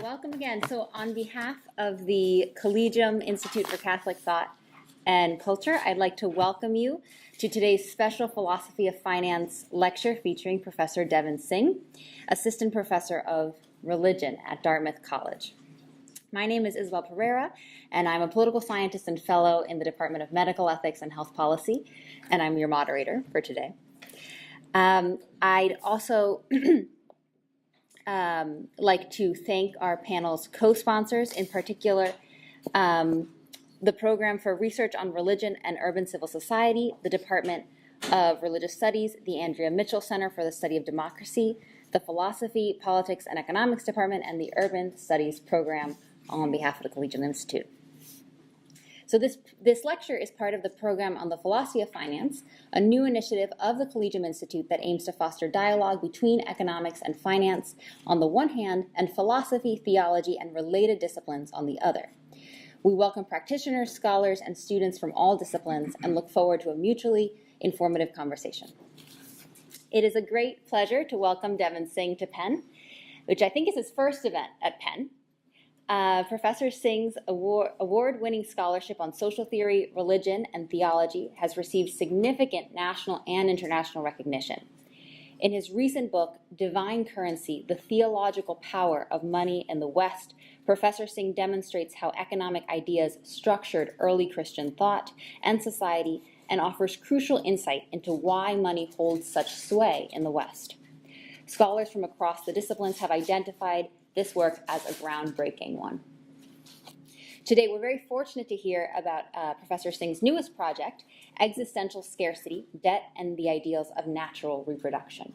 Welcome again. So on behalf of the Collegium Institute for Catholic Thought and Culture, I'd like to welcome you to today's special Philosophy of Finance lecture featuring Professor Devin Singh, Assistant Professor of Religion at Dartmouth College. My name is Isabel Pereira, and I'm a political scientist and fellow in the Department of Medical Ethics and Health Policy, and I'm your moderator for today. I'd also like to thank our panel's co-sponsors, in particular the Program for Research on Religion and Urban Civil Society, the Department of Religious Studies, the Andrea Mitchell Center for the Study of Democracy, the Philosophy, Politics, and Economics Department, and the Urban Studies Program on behalf of the Collegium Institute. So this lecture is part of the program on the philosophy of finance, a new initiative of the Collegium Institute that aims to foster dialogue between economics and finance on the one hand, and philosophy, theology, and related disciplines on the other. We welcome practitioners, scholars, and students from all disciplines and look forward to a mutually informative conversation. It is a great pleasure to welcome Devin Singh to Penn, which I think is his first event at Penn. Professor Singh's award-winning scholarship on social theory, religion, and theology has received significant national and international recognition. In his recent book, Divine Currency, The Theological Power of Money in the West, Professor Singh demonstrates how economic ideas structured early Christian thought and society and offers crucial insight into why money holds such sway in the West. Scholars from across the disciplines have identified this work as a groundbreaking one. Today, we're very fortunate to hear about Professor Singh's newest project, Existential Scarcity, Debt and the Ideals of Natural Reproduction.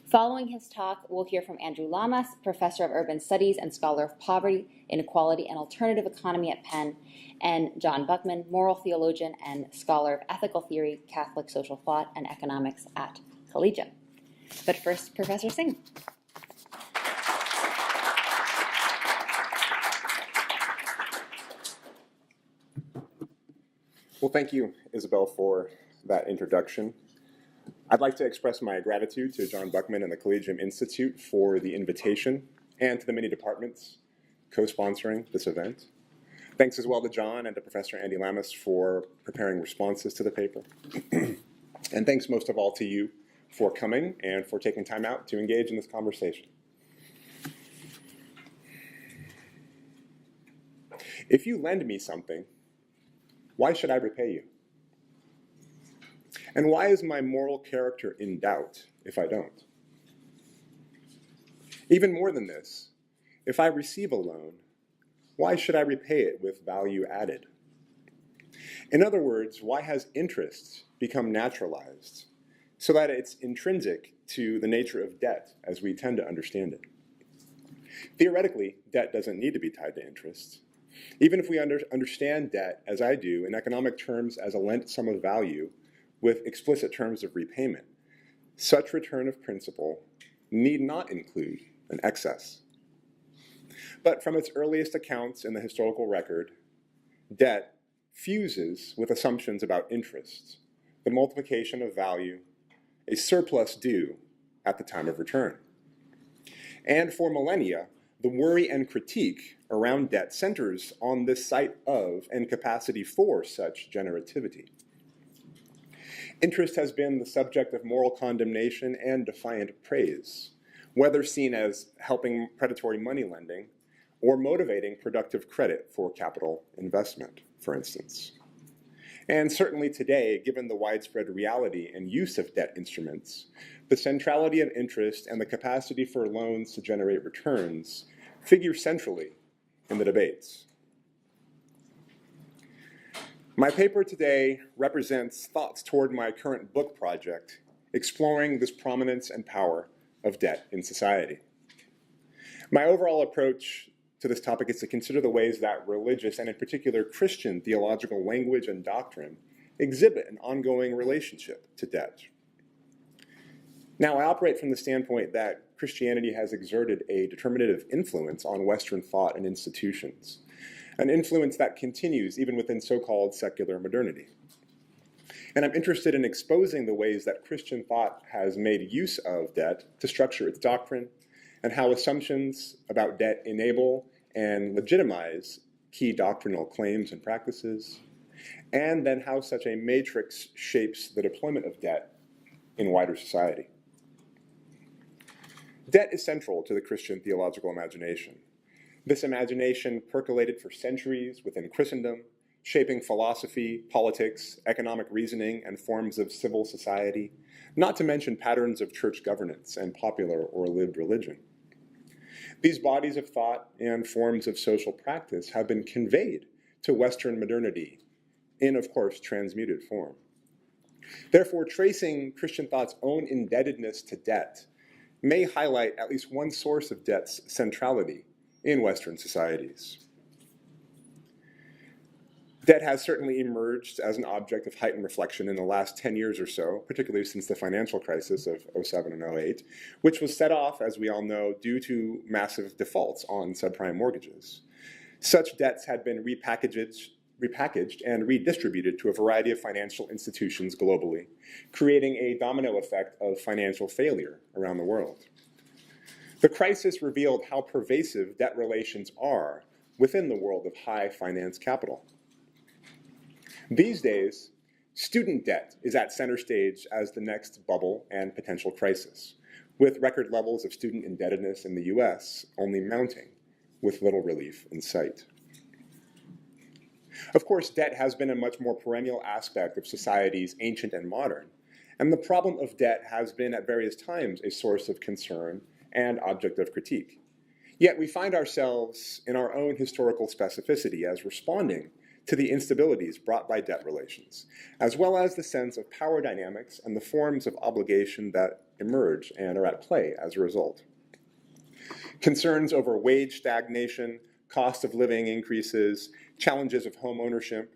Following his talk, we'll hear from Andrew Lamas, Professor of Urban Studies and Scholar of Poverty, Inequality, and Alternative Economy at Penn, and John Buckman, Moral Theologian and Scholar of Ethical Theory, Catholic Social Thought, and Economics at Collegium. But first, Professor Singh. Well, thank you, Isabel, for that introduction. I'd like to express my gratitude to John Buckman and the Collegium Institute for the invitation and to the many departments co-sponsoring this event. Thanks as well to John and to Professor Andy Lamas for preparing responses to the paper. And thanks most of all to you for coming and for taking time out to engage in this conversation. If you lend me something, why should I repay you? And why is my moral character in doubt if I don't? Even more than this, if I receive a loan, why should I repay it with value added? In other words, why has interest become naturalized so that it's intrinsic to the nature of debt as we tend to understand it? Theoretically, debt doesn't need to be tied to interest. Even if we understand debt, as I do, in economic terms as a lent sum of value with explicit terms of repayment, such return of principal need not include an excess. But from its earliest accounts in the historical record, debt fuses with assumptions about interest, the multiplication of value, a surplus due at the time of return. And for millennia, the worry and critique around debt centers on this site of and capacity for such generativity. Interest has been the subject of moral condemnation and defiant praise, whether seen as helping predatory money lending or motivating productive credit for capital investment, for instance. And certainly today, given the widespread reality and use of debt instruments, the centrality of interest and the capacity for loans to generate returns figure centrally in the debates. My paper today represents thoughts toward my current book project, exploring this prominence and power of debt in society. My overall approach to this topic is to consider the ways that religious, and in particular Christian, theological language and doctrine exhibit an ongoing relationship to debt. Now, I operate from the standpoint that Christianity has exerted a determinative influence on Western thought and institutions, an influence that continues even within so-called secular modernity. And I'm interested in exposing the ways that Christian thought has made use of debt to structure its doctrine and how assumptions about debt enable and legitimize key doctrinal claims and practices, and then how such a matrix shapes the deployment of debt in wider society. Debt is central to the Christian theological imagination. This imagination percolated for centuries within Christendom, shaping philosophy, politics, economic reasoning, and forms of civil society, not to mention patterns of church governance and popular or lived religion. These bodies of thought and forms of social practice have been conveyed to Western modernity in, of course, transmuted form. Therefore, tracing Christian thought's own indebtedness to debt may highlight at least one source of debt's centrality in Western societies. Debt has certainly emerged as an object of heightened reflection in the last 10 years or so, particularly since the financial crisis of 2007 and 2008, which was set off, as we all know, due to massive defaults on subprime mortgages. Such debts had been repackaged and redistributed to a variety of financial institutions globally, creating a domino effect of financial failure around the world. The crisis revealed how pervasive debt relations are within the world of high finance capital. These days, student debt is at center stage as the next bubble and potential crisis, with record levels of student indebtedness in the US only mounting, with little relief in sight. Of course, debt has been a much more perennial aspect of societies, ancient and modern, and the problem of debt has been at various times a source of concern and object of critique. Yet we find ourselves in our own historical specificity as responding to the instabilities brought by debt relations, as well as the sense of power dynamics and the forms of obligation that emerge and are at play as a result. Concerns over wage stagnation, cost of living increases, challenges of home ownership,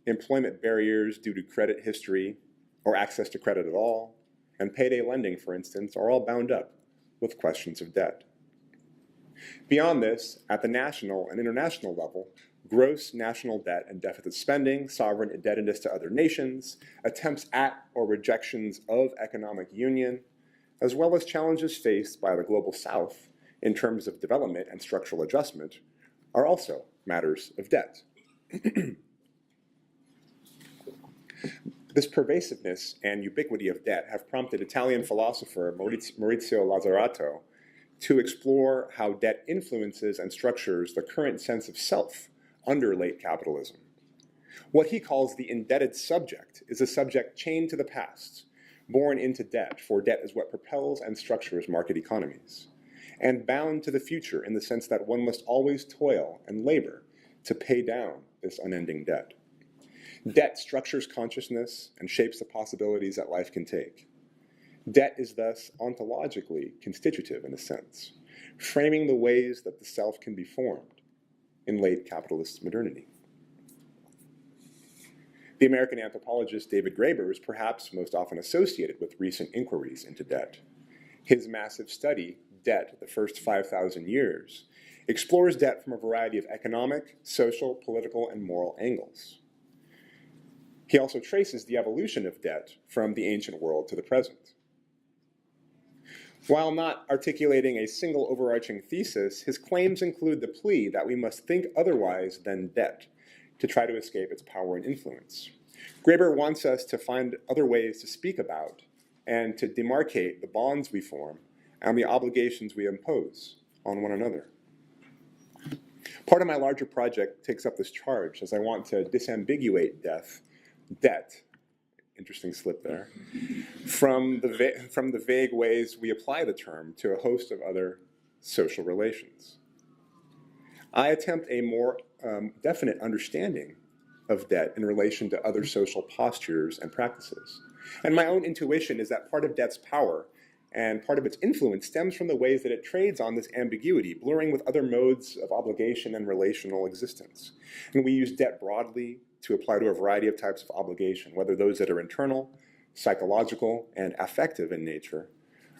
employment barriers due to credit history or access to credit at all, and payday lending, for instance, are all bound up with questions of debt. Beyond this, at the national and international level, gross national debt and deficit spending, sovereign indebtedness to other nations, attempts at or rejections of economic union, as well as challenges faced by the global South in terms of development and structural adjustment, are also matters of debt. This pervasiveness and ubiquity of debt have prompted Italian philosopher Maurizio Lazzarato to explore how debt influences and structures the current sense of self under late capitalism. What he calls the indebted subject is a subject chained to the past, born into debt, for debt is what propels and structures market economies, and bound to the future in the sense that one must always toil and labor to pay down this unending debt. Debt structures consciousness and shapes the possibilities that life can take. Debt is thus ontologically constitutive in a sense, framing the ways that the self can be formed in late capitalist modernity. The American anthropologist David Graeber is perhaps most often associated with recent inquiries into debt. His massive study, Debt, the First 5,000 Years, explores debt from a variety of economic, social, political, and moral angles. He also traces the evolution of debt from the ancient world to the present. While not articulating a single overarching thesis, his claims include the plea that we must think otherwise than debt to try to escape its power and influence. Graeber wants us to find other ways to speak about and to demarcate the bonds we form and the obligations we impose on one another. Part of my larger project takes up this charge as I want to disambiguate debt, interesting slip there, from the vague ways we apply the term to a host of other social relations. I attempt a more definite understanding of debt in relation to other social postures and practices. And my own intuition is that part of debt's power and part of its influence stems from the ways that it trades on this ambiguity, blurring with other modes of obligation and relational existence. And we use debt broadly to apply to a variety of types of obligation, whether those that are internal, psychological, and affective in nature,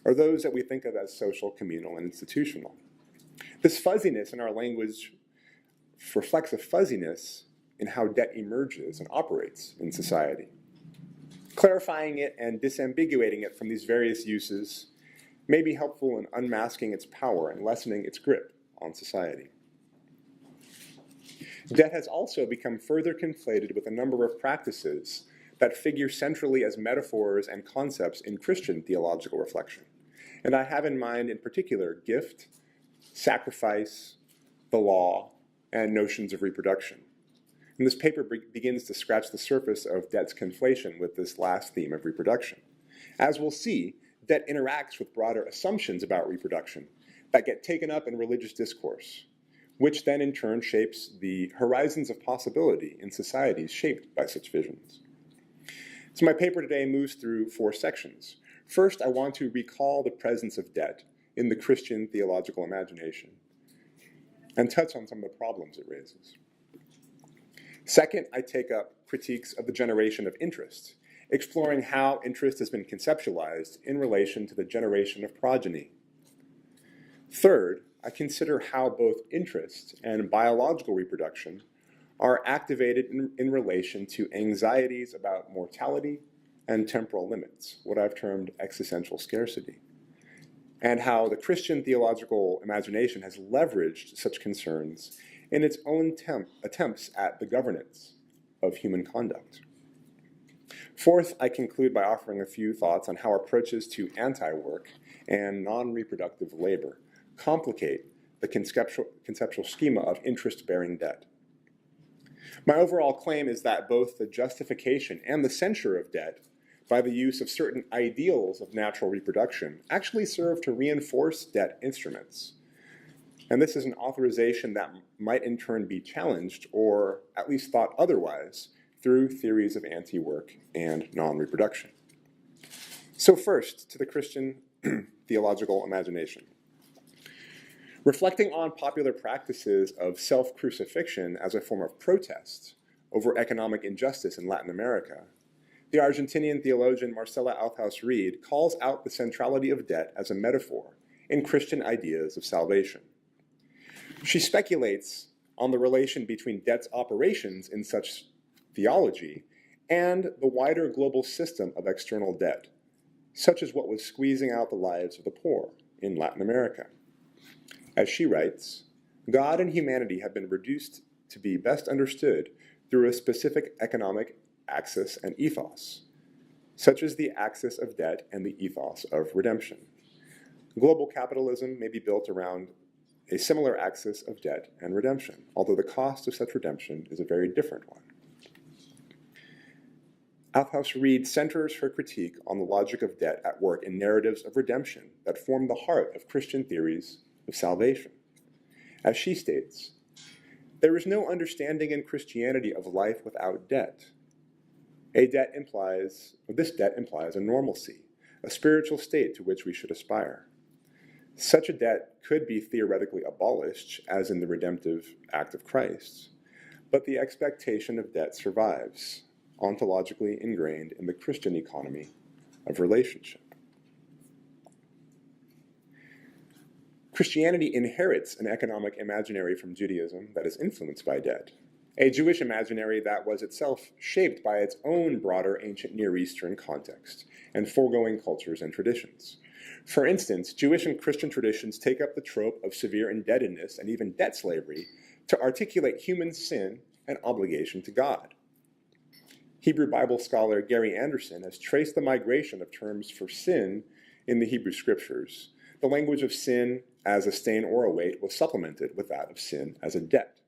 or those that we think of as social, communal, and institutional. This fuzziness in our language reflects a fuzziness in how debt emerges and operates in society. Clarifying it and disambiguating it from these various uses may be helpful in unmasking its power and lessening its grip on society. Debt has also become further conflated with a number of practices that figure centrally as metaphors and concepts in Christian theological reflection. And I have in mind, in particular, gift, sacrifice, the law, and notions of reproduction. And this paper begins to scratch the surface of debt's conflation with this last theme of reproduction. As we'll see, debt interacts with broader assumptions about reproduction that get taken up in religious discourse, which then in turn shapes the horizons of possibility in societies shaped by such visions. So my paper today moves through 4 sections. First, I want to recall the presence of debt in the Christian theological imagination and touch on some of the problems it raises. Second, I take up critiques of the generation of interest, exploring how interest has been conceptualized in relation to the generation of progeny. Third, I consider how both interest and biological reproduction are activated in relation to anxieties about mortality and temporal limits, what I've termed existential scarcity, and how the Christian theological imagination has leveraged such concerns in its own attempts at the governance of human conduct. Fourth, I conclude by offering a few thoughts on how approaches to anti-work and non-reproductive labor complicate the conceptual schema of interest-bearing debt. My overall claim is that both the justification and the censure of debt by the use of certain ideals of natural reproduction actually serve to reinforce debt instruments. And this is an authorization that might in turn be challenged or at least thought otherwise through theories of anti-work and non-reproduction. So first, to the Christian theological imagination. Reflecting on popular practices of self-crucifixion as a form of protest over economic injustice in Latin America, the Argentinian theologian Marcela Althaus-Reid calls out the centrality of debt as a metaphor in Christian ideas of salvation. She speculates on the relation between debt's operations in such theology and the wider global system of external debt, such as what was squeezing out the lives of the poor in Latin America. As she writes, God and humanity have been reduced to be best understood through a specific economic axis and ethos, such as the axis of debt and the ethos of redemption. Global capitalism may be built around a similar axis of debt and redemption, although the cost of such redemption is a very different one. Althaus-Reid centers her critique on the logic of debt at work in narratives of redemption that form the heart of Christian theories of salvation. As she states, there is no understanding in Christianity of life without debt. This debt implies a normalcy, a spiritual state to which we should aspire. Such a debt could be theoretically abolished, as in the redemptive act of Christ, but the expectation of debt survives, ontologically ingrained in the Christian economy of relationship. Christianity inherits an economic imaginary from Judaism that is influenced by debt, a Jewish imaginary that was itself shaped by its own broader ancient Near Eastern context and foregoing cultures and traditions. For instance, Jewish and Christian traditions take up the trope of severe indebtedness and even debt slavery to articulate human sin and obligation to God. Hebrew Bible scholar Gary Anderson has traced the migration of terms for sin in the Hebrew Scriptures. The language of sin as a stain or a weight was supplemented with that of sin as a debt.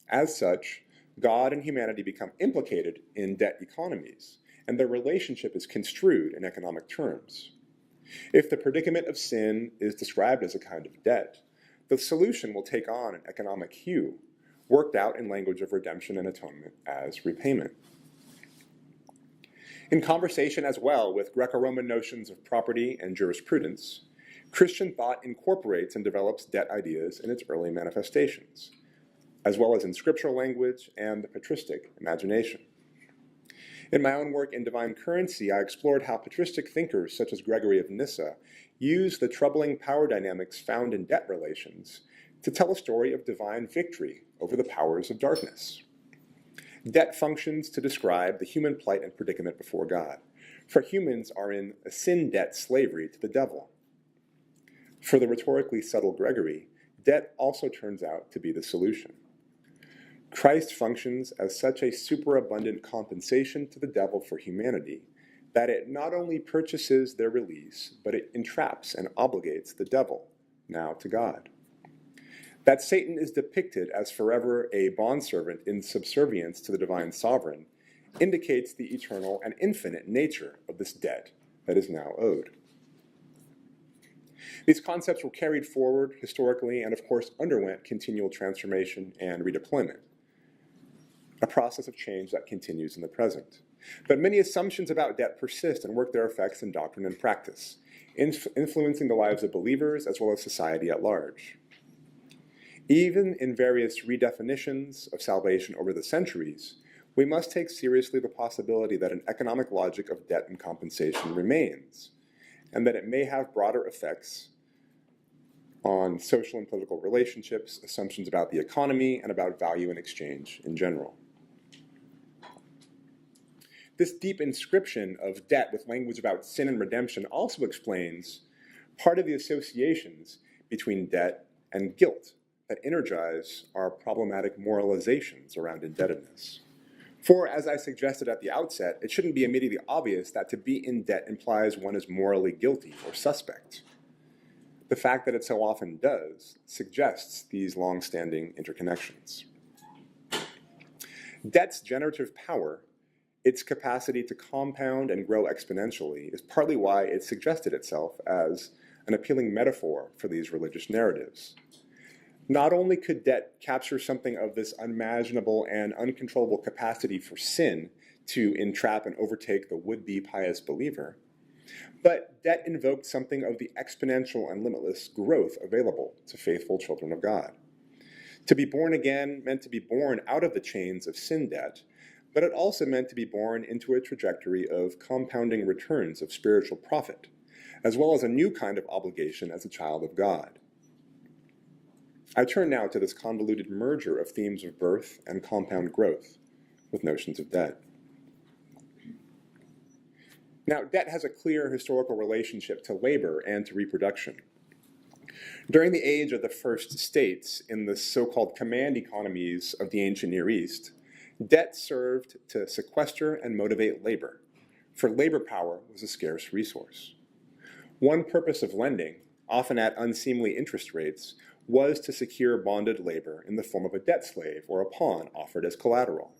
As such, God and humanity become implicated in debt economies, and their relationship is construed in economic terms. If the predicament of sin is described as a kind of debt, the solution will take on an economic hue, worked out in language of redemption and atonement as repayment. In conversation as well with Greco-Roman notions of property and jurisprudence, Christian thought incorporates and develops debt ideas in its early manifestations, as well as in scriptural language and the patristic imagination. In my own work in Divine Currency, I explored how patristic thinkers such as Gregory of Nyssa use the troubling power dynamics found in debt relations to tell a story of divine victory over the powers of darkness. Debt functions to describe the human plight and predicament before God, for humans are in a sin-debt slavery to the devil. For the rhetorically subtle Gregory, debt also turns out to be the solution. Christ functions as such a superabundant compensation to the devil for humanity that it not only purchases their release, but it entraps and obligates the devil, now to God. That Satan is depicted as forever a bondservant in subservience to the divine sovereign indicates the eternal and infinite nature of this debt that is now owed. These concepts were carried forward historically and, of course, underwent continual transformation and redeployment, a process of change that continues in the present. But many assumptions about debt persist and work their effects in doctrine and practice, influencing the lives of believers as well as society at large. Even in various redefinitions of salvation over the centuries, we must take seriously the possibility that an economic logic of debt and compensation remains, and that it may have broader effects on social and political relationships, assumptions about the economy, and about value and exchange in general. This deep inscription of debt with language about sin and redemption also explains part of the associations between debt and guilt that energize our problematic moralizations around indebtedness. For, as I suggested at the outset, it shouldn't be immediately obvious that to be in debt implies one is morally guilty or suspect. The fact that it so often does suggests these long-standing interconnections. Debt's generative power, its capacity to compound and grow exponentially, is partly why it suggested itself as an appealing metaphor for these religious narratives. Not only could debt capture something of this unimaginable and uncontrollable capacity for sin to entrap and overtake the would-be pious believer, but debt invoked something of the exponential and limitless growth available to faithful children of God. To be born again meant to be born out of the chains of sin debt, but it also meant to be born into a trajectory of compounding returns of spiritual profit, as well as a new kind of obligation as a child of God. I turn now to this convoluted merger of themes of birth and compound growth with notions of debt. Now, debt has a clear historical relationship to labor and to reproduction. During the age of the first states in the so-called command economies of the ancient Near East, debt served to sequester and motivate labor, for labor power was a scarce resource. One purpose of lending, often at unseemly interest rates, was to secure bonded labor in the form of a debt slave or a pawn offered as collateral.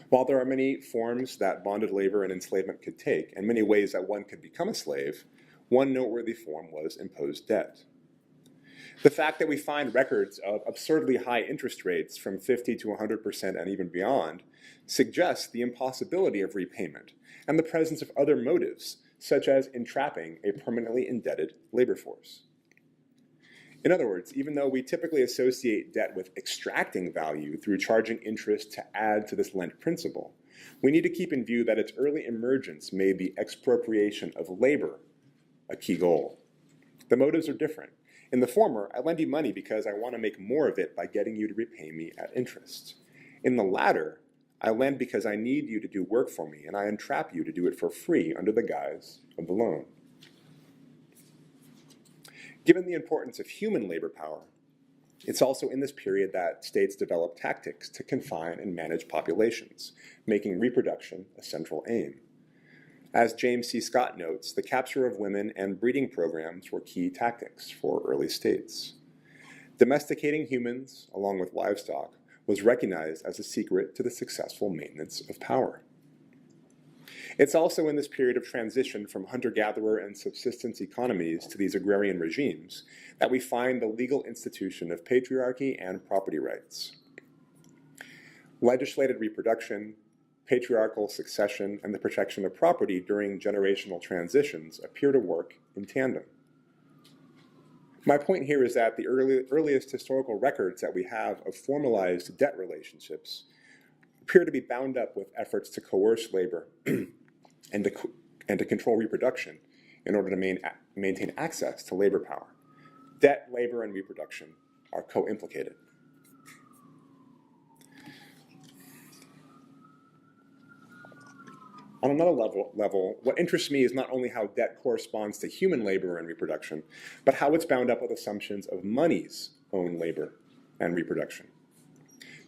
While there are many forms that bonded labor and enslavement could take, and many ways that one could become a slave, one noteworthy form was imposed debt. The fact that we find records of absurdly high interest rates from 50 to 100% and even beyond suggests the impossibility of repayment and the presence of other motives, such as entrapping a permanently indebted labor force. In other words, even though we typically associate debt with extracting value through charging interest to add to this Lent principle, we need to keep in view that its early emergence made the expropriation of labor a key goal. The motives are different. In the former, I lend you money because I want to make more of it by getting you to repay me at interest. In the latter, I lend because I need you to do work for me, and I entrap you to do it for free under the guise of the loan. Given the importance of human labor power, it's also in this period that states developed tactics to confine and manage populations, making reproduction a central aim. As James C. Scott notes, the capture of women and breeding programs were key tactics for early states. Domesticating humans, along with livestock, was recognized as a secret to the successful maintenance of power. It's also in this period of transition from hunter-gatherer and subsistence economies to these agrarian regimes that we find the legal institution of patriarchy and property rights. Legislated reproduction, patriarchal succession, and the protection of property during generational transitions appear to work in tandem. My point here is that the earliest historical records that we have of formalized debt relationships appear to be bound up with efforts to coerce labor and to control reproduction in order to maintain access to labor power. Debt, labor, and reproduction are co-implicated. On another level, what interests me is not only how debt corresponds to human labor and reproduction, but how it's bound up with assumptions of money's own labor and reproduction.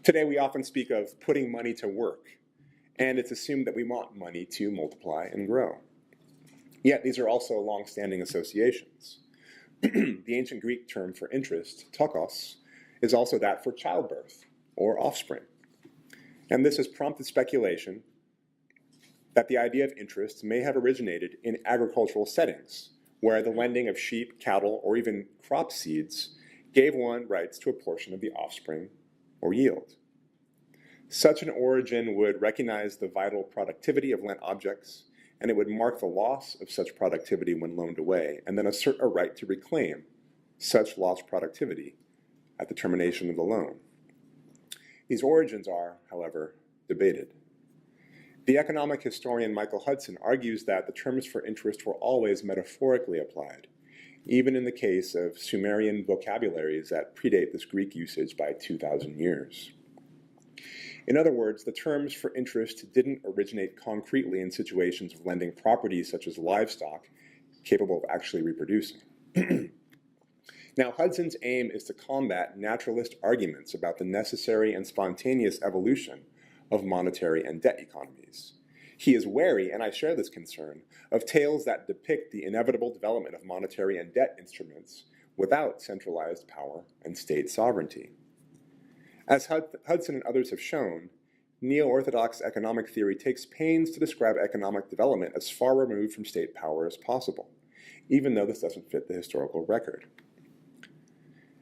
Today, we often speak of putting money to work, and it's assumed that we want money to multiply and grow. Yet, these are also long-standing associations. The ancient Greek term for interest, tokos, is also that for childbirth or offspring. And this has prompted speculation that the idea of interest may have originated in agricultural settings, where the lending of sheep, cattle, or even crop seeds gave one rights to a portion of the offspring or yield. Such an origin would recognize the vital productivity of lent objects, and it would mark the loss of such productivity when loaned away, and then assert a right to reclaim such lost productivity at the termination of the loan. These origins are, however, debated. The economic historian Michael Hudson argues that the terms for interest were always metaphorically applied, even in the case of Sumerian vocabularies that predate this Greek usage by 2,000 years. In other words, the terms for interest didn't originate concretely in situations of lending properties such as livestock capable of actually reproducing. Now, Hudson's aim is to combat naturalist arguments about the necessary and spontaneous evolution of monetary and debt economies. He is wary, and I share this concern, of tales that depict the inevitable development of monetary and debt instruments without centralized power and state sovereignty. As Hudson and others have shown, neo-orthodox economic theory takes pains to describe economic development as far removed from state power as possible, even though this doesn't fit the historical record.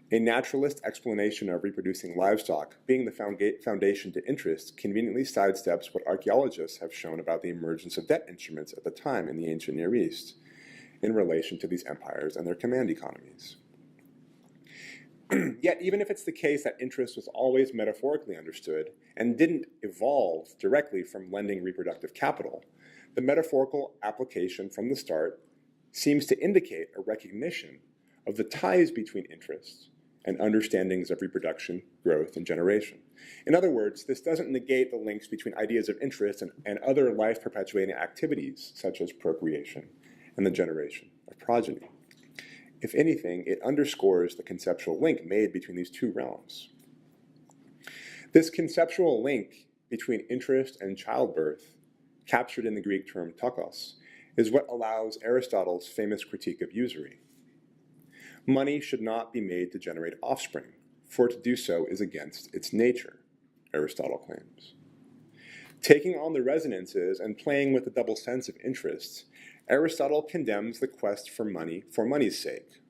A naturalist explanation of reproducing livestock being the foundation to interest conveniently sidesteps what archaeologists have shown about the emergence of debt instruments at the time in the ancient Near East in relation to these empires and their command economies. Yet, even if it's the case that interest was always metaphorically understood and didn't evolve directly from lending reproductive capital, the metaphorical application from the start seems to indicate a recognition of the ties between interests and understandings of reproduction, growth, and generation. In other words, this doesn't negate the links between ideas of interest and other life-perpetuating activities, such as procreation and the generation of progeny. If anything, it underscores the conceptual link made between these two realms. This conceptual link between interest and childbirth, captured in the Greek term tokos, is what allows Aristotle's famous critique of usury. Money should not be made to generate offspring, for to do so is against its nature, Aristotle claims. Taking on the resonances and playing with the double sense of interests, Aristotle condemns the quest for money for money's sake,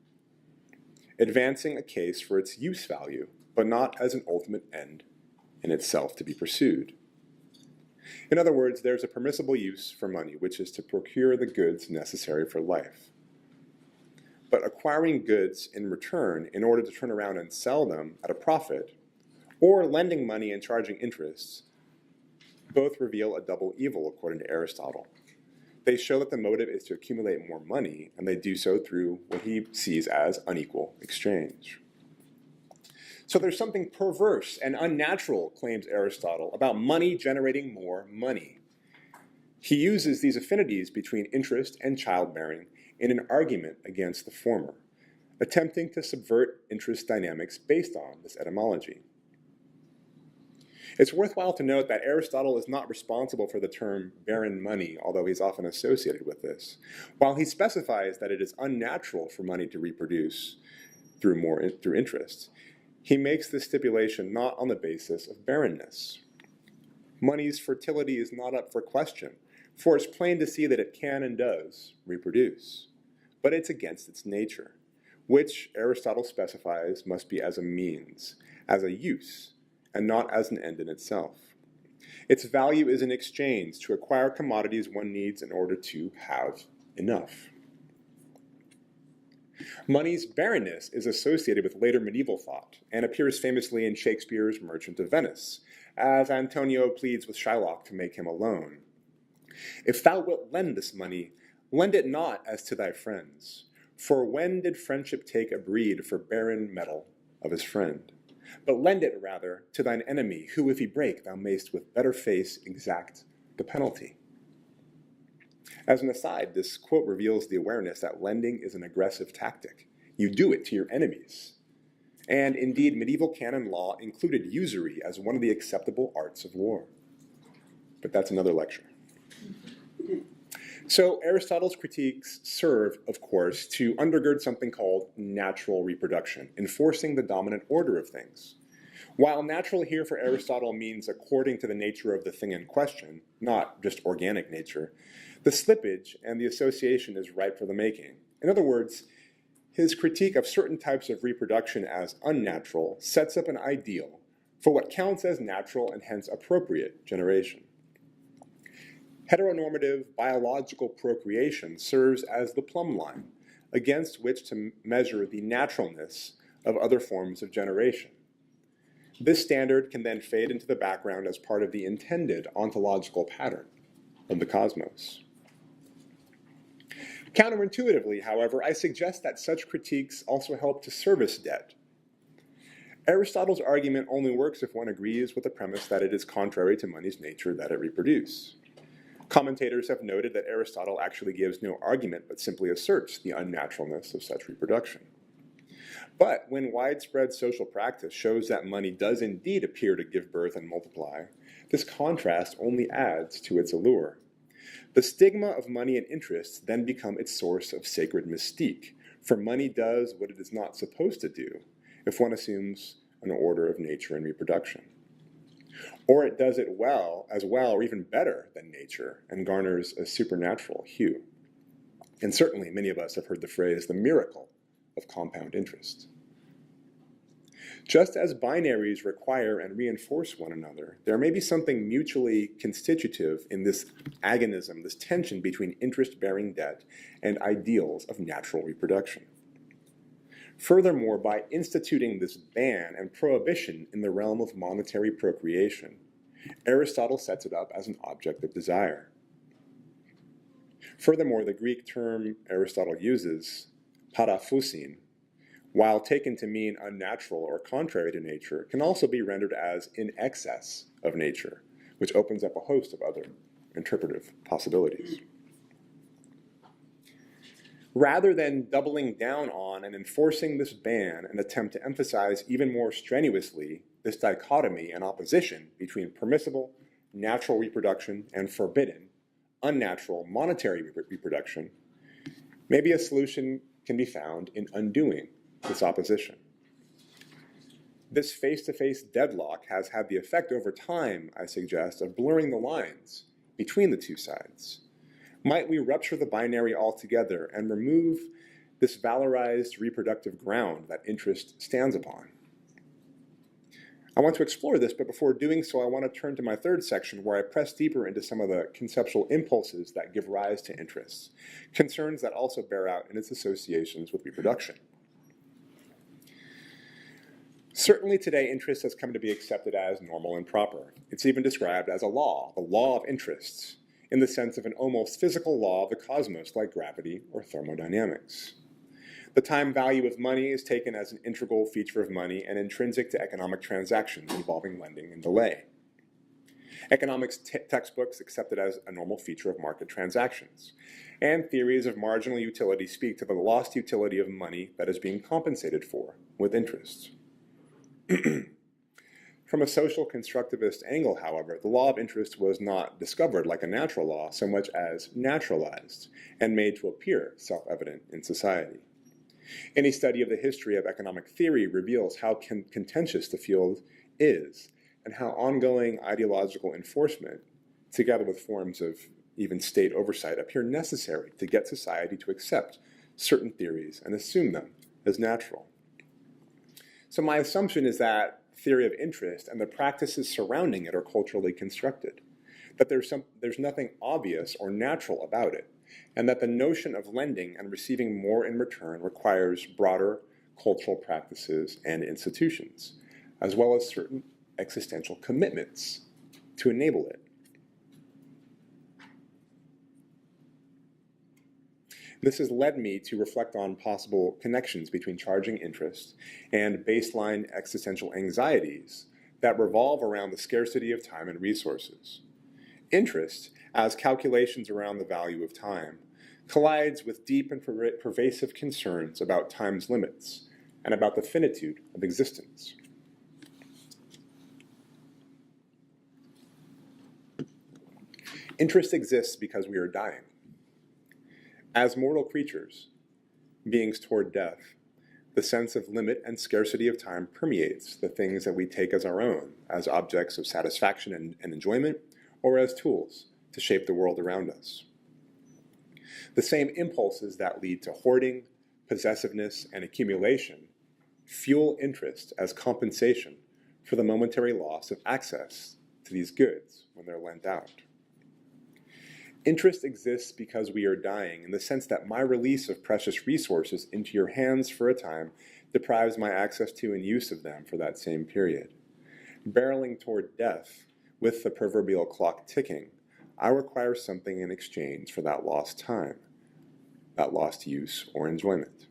advancing a case for its use value, but not as an ultimate end in itself to be pursued. In other words, there's a permissible use for money, which is to procure the goods necessary for life. But acquiring goods in return in order to turn around and sell them at a profit, or lending money and charging interests, both reveal a double evil according to Aristotle. They show that the motive is to accumulate more money, and they do so through what he sees as unequal exchange. So there's something perverse and unnatural, claims Aristotle, about money generating more money. He uses these affinities between interest and childbearing in an argument against the former, attempting to subvert interest dynamics based on this etymology. It's worthwhile to note that Aristotle is not responsible for the term barren money, although he's often associated with this. While he specifies that it is unnatural for money to reproduce through interest, he makes this stipulation not on the basis of barrenness. Money's fertility is not up for question, for it's plain to see that it can and does reproduce. But it's against its nature, which Aristotle specifies must be as a means, as a use, and not as an end in itself. Its value is an exchange to acquire commodities one needs in order to have enough. Money's barrenness is associated with later medieval thought and appears famously in Shakespeare's Merchant of Venice, as Antonio pleads with Shylock to make him a loan. If thou wilt lend this money, lend it not as to thy friends. For when did friendship take a breed for barren metal of his friend? But lend it rather to thine enemy, who if he break, thou mayst with better face exact the penalty. As an aside, this quote reveals the awareness that lending is an aggressive tactic. You do it to your enemies. And indeed, medieval canon law included usury as one of the acceptable arts of war. But that's another lecture. So Aristotle's critiques serve, of course, to undergird something called natural reproduction, enforcing the dominant order of things. While natural here for Aristotle means according to the nature of the thing in question, not just organic nature, the slippage and the association is ripe for the making. In other words, his critique of certain types of reproduction as unnatural sets up an ideal for what counts as natural and hence appropriate generation. Heteronormative biological procreation serves as the plumb line against which to measure the naturalness of other forms of generation. This standard can then fade into the background as part of the intended ontological pattern of the cosmos. Counterintuitively, however, I suggest that such critiques also help to service debt. Aristotle's argument only works if one agrees with the premise that it is contrary to money's nature that it reproduce. Commentators have noted that Aristotle actually gives no argument but simply asserts the unnaturalness of such reproduction. But when widespread social practice shows that money does indeed appear to give birth and multiply, this contrast only adds to its allure. The stigma of money and interest then become its source of sacred mystique, for money does what it is not supposed to do if one assumes an order of nature and reproduction. Or it does it well, or even better than nature, and garners a supernatural hue. And certainly many of us have heard the phrase, the miracle of compound interest. Just as binaries require and reinforce one another, there may be something mutually constitutive in this agonism, this tension between interest-bearing debt and ideals of natural reproduction. Furthermore, by instituting this ban and prohibition in the realm of monetary procreation, Aristotle sets it up as an object of desire. Furthermore, the Greek term Aristotle uses, paraphusin, while taken to mean unnatural or contrary to nature, can also be rendered as in excess of nature, which opens up a host of other interpretive possibilities. Rather than doubling down on and enforcing this ban and attempt to emphasize even more strenuously this dichotomy and opposition between permissible, natural reproduction and forbidden, unnatural, monetary reproduction, maybe a solution can be found in undoing this opposition. This face-to-face deadlock has had the effect over time, I suggest, of blurring the lines between the two sides. Might we rupture the binary altogether and remove this valorized reproductive ground that interest stands upon? I want to explore this, but before doing so, I want to turn to my third section where I press deeper into some of the conceptual impulses that give rise to interests, concerns that also bear out in its associations with reproduction. Certainly today, interest has come to be accepted as normal and proper. It's even described as a law, the law of interests, in the sense of an almost physical law of the cosmos like gravity or thermodynamics. The time value of money is taken as an integral feature of money and intrinsic to economic transactions involving lending and delay. Economics textbooks accept it as a normal feature of market transactions. And theories of marginal utility speak to the lost utility of money that is being compensated for with interest. From a social constructivist angle, however, the law of interest was not discovered like a natural law so much as naturalized and made to appear self-evident in society. Any study of the history of economic theory reveals how contentious the field is and how ongoing ideological enforcement, together with forms of even state oversight, appear necessary to get society to accept certain theories and assume them as natural. So my assumption is that theory of interest and the practices surrounding it are culturally constructed, that there's nothing obvious or natural about it, and that the notion of lending and receiving more in return requires broader cultural practices and institutions, as well as certain existential commitments to enable it. This has led me to reflect on possible connections between charging interest and baseline existential anxieties that revolve around the scarcity of time and resources. Interest, as calculations around the value of time, collides with deep and pervasive concerns about time's limits and about the finitude of existence. Interest exists because we are dying. As mortal creatures, beings toward death, the sense of limit and scarcity of time permeates the things that we take as our own, as objects of satisfaction and enjoyment, or as tools to shape the world around us. The same impulses that lead to hoarding, possessiveness, and accumulation fuel interest as compensation for the momentary loss of access to these goods when they're lent out. Interest exists because we are dying in the sense that my release of precious resources into your hands for a time deprives my access to and use of them for that same period. Barreling toward death, with the proverbial clock ticking, I require something in exchange for that lost time, that lost use or enjoyment.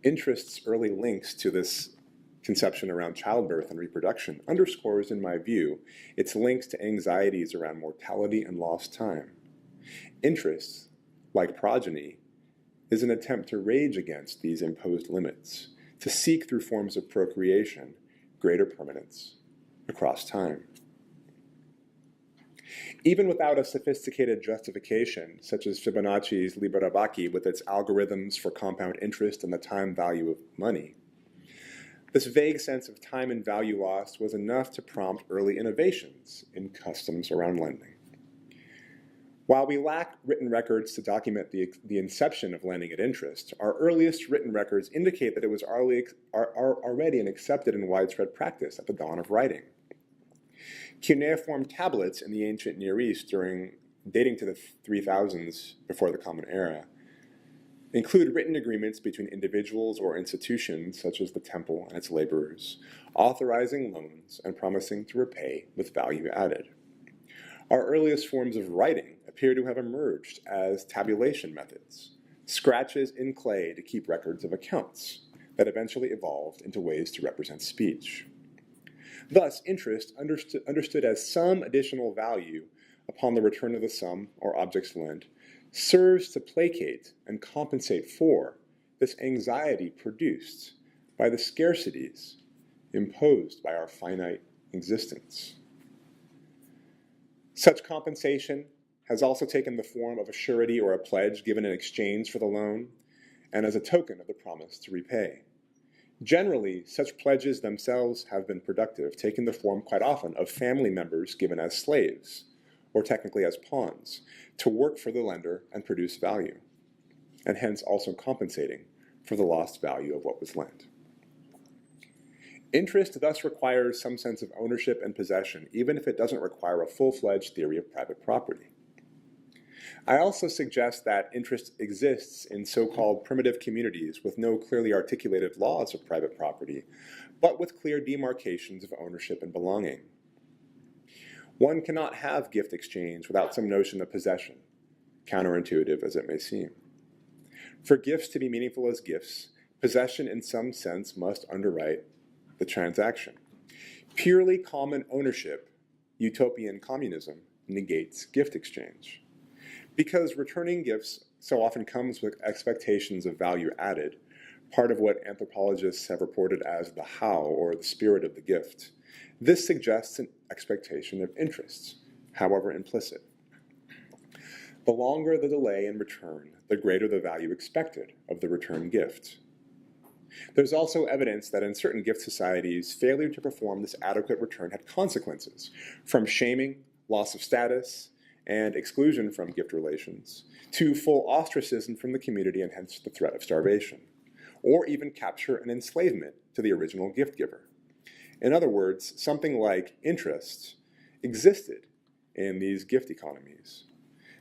Interest's early links to this conception around childbirth and reproduction underscores, in my view, its links to anxieties around mortality and lost time. Interest, like progeny, is an attempt to rage against these imposed limits, to seek through forms of procreation greater permanence across time. Even without a sophisticated justification, such as Fibonacci's Liberabacchi with its algorithms for compound interest and the time value of money, this vague sense of time and value lost was enough to prompt early innovations in customs around lending. While we lack written records to document the inception of lending at interest, our earliest written records indicate that it was already an accepted and widespread practice at the dawn of writing. Cuneiform tablets in the ancient Near East dating to the 3000s before the Common Era include written agreements between individuals or institutions, such as the temple and its laborers, authorizing loans and promising to repay with value added. Our earliest forms of writing appear to have emerged as tabulation methods, scratches in clay to keep records of accounts that eventually evolved into ways to represent speech. Thus, interest, understood as some additional value upon the return of the sum or objects lent, serves to placate and compensate for this anxiety produced by the scarcities imposed by our finite existence. Such compensation has also taken the form of a surety or a pledge given in exchange for the loan and as a token of the promise to repay. Generally, such pledges themselves have been productive, taking the form quite often of family members given as slaves, or technically as pawns, to work for the lender and produce value, and hence also compensating for the lost value of what was lent. Interest thus requires some sense of ownership and possession, even if it doesn't require a full-fledged theory of private property. I also suggest that interest exists in so-called primitive communities with no clearly articulated laws of private property, but with clear demarcations of ownership and belonging. One cannot have gift exchange without some notion of possession, counterintuitive as it may seem. For gifts to be meaningful as gifts, possession in some sense must underwrite the transaction. Purely common ownership, utopian communism, negates gift exchange. Because returning gifts so often comes with expectations of value added, part of what anthropologists have reported as the how, or the spirit of the gift, this suggests an expectation of interest, however implicit. The longer the delay in return, the greater the value expected of the return gift. There's also evidence that in certain gift societies, failure to perform this adequate return had consequences, from shaming, loss of status, and exclusion from gift relations, to full ostracism from the community and hence the threat of starvation, or even capture and enslavement to the original gift giver. In other words, something like interest existed in these gift economies.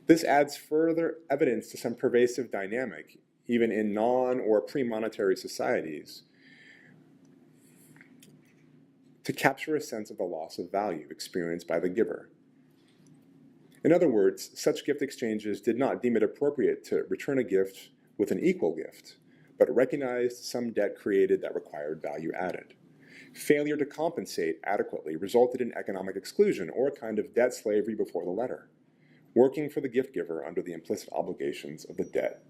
This adds further evidence to some pervasive dynamic, even in non- or pre-monetary societies, to capture a sense of the loss of value experienced by the giver. In other words, such gift exchanges did not deem it appropriate to return a gift with an equal gift, but recognized some debt created that required value added. Failure to compensate adequately resulted in economic exclusion or a kind of debt slavery before the letter, working for the gift giver under the implicit obligations of the debt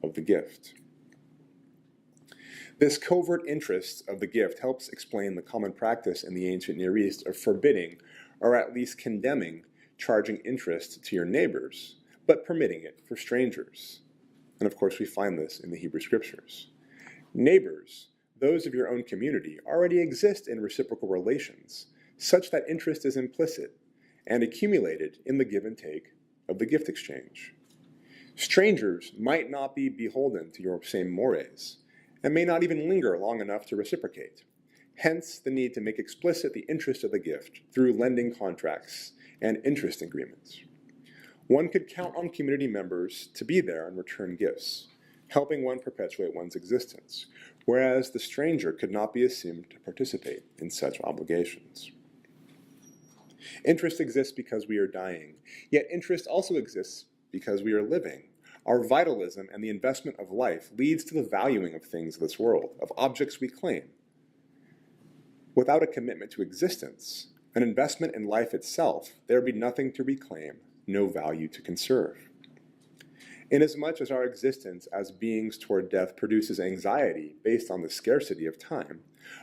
of the gift. This covert interest of the gift helps explain the common practice in the ancient Near East of forbidding, or at least condemning, charging interest to your neighbors, but permitting it for strangers. And of course, we find this in the Hebrew Scriptures. Neighbors, those of your own community, already exist in reciprocal relations, such that interest is implicit and accumulated in the give and take of the gift exchange. Strangers might not be beholden to your same mores, and may not even linger long enough to reciprocate. Hence, the need to make explicit the interest of the gift through lending contracts and interest agreements. One could count on community members to be there and return gifts, helping one perpetuate one's existence, whereas the stranger could not be assumed to participate in such obligations. Interest exists because we are dying, yet interest also exists because we are living. Our vitalism and the investment of life leads to the valuing of things of this world, of objects we claim. Without a commitment to existence, an investment in life itself, there would be nothing to reclaim, no value to conserve. Inasmuch as our existence as beings toward death produces anxiety based on the scarcity of time,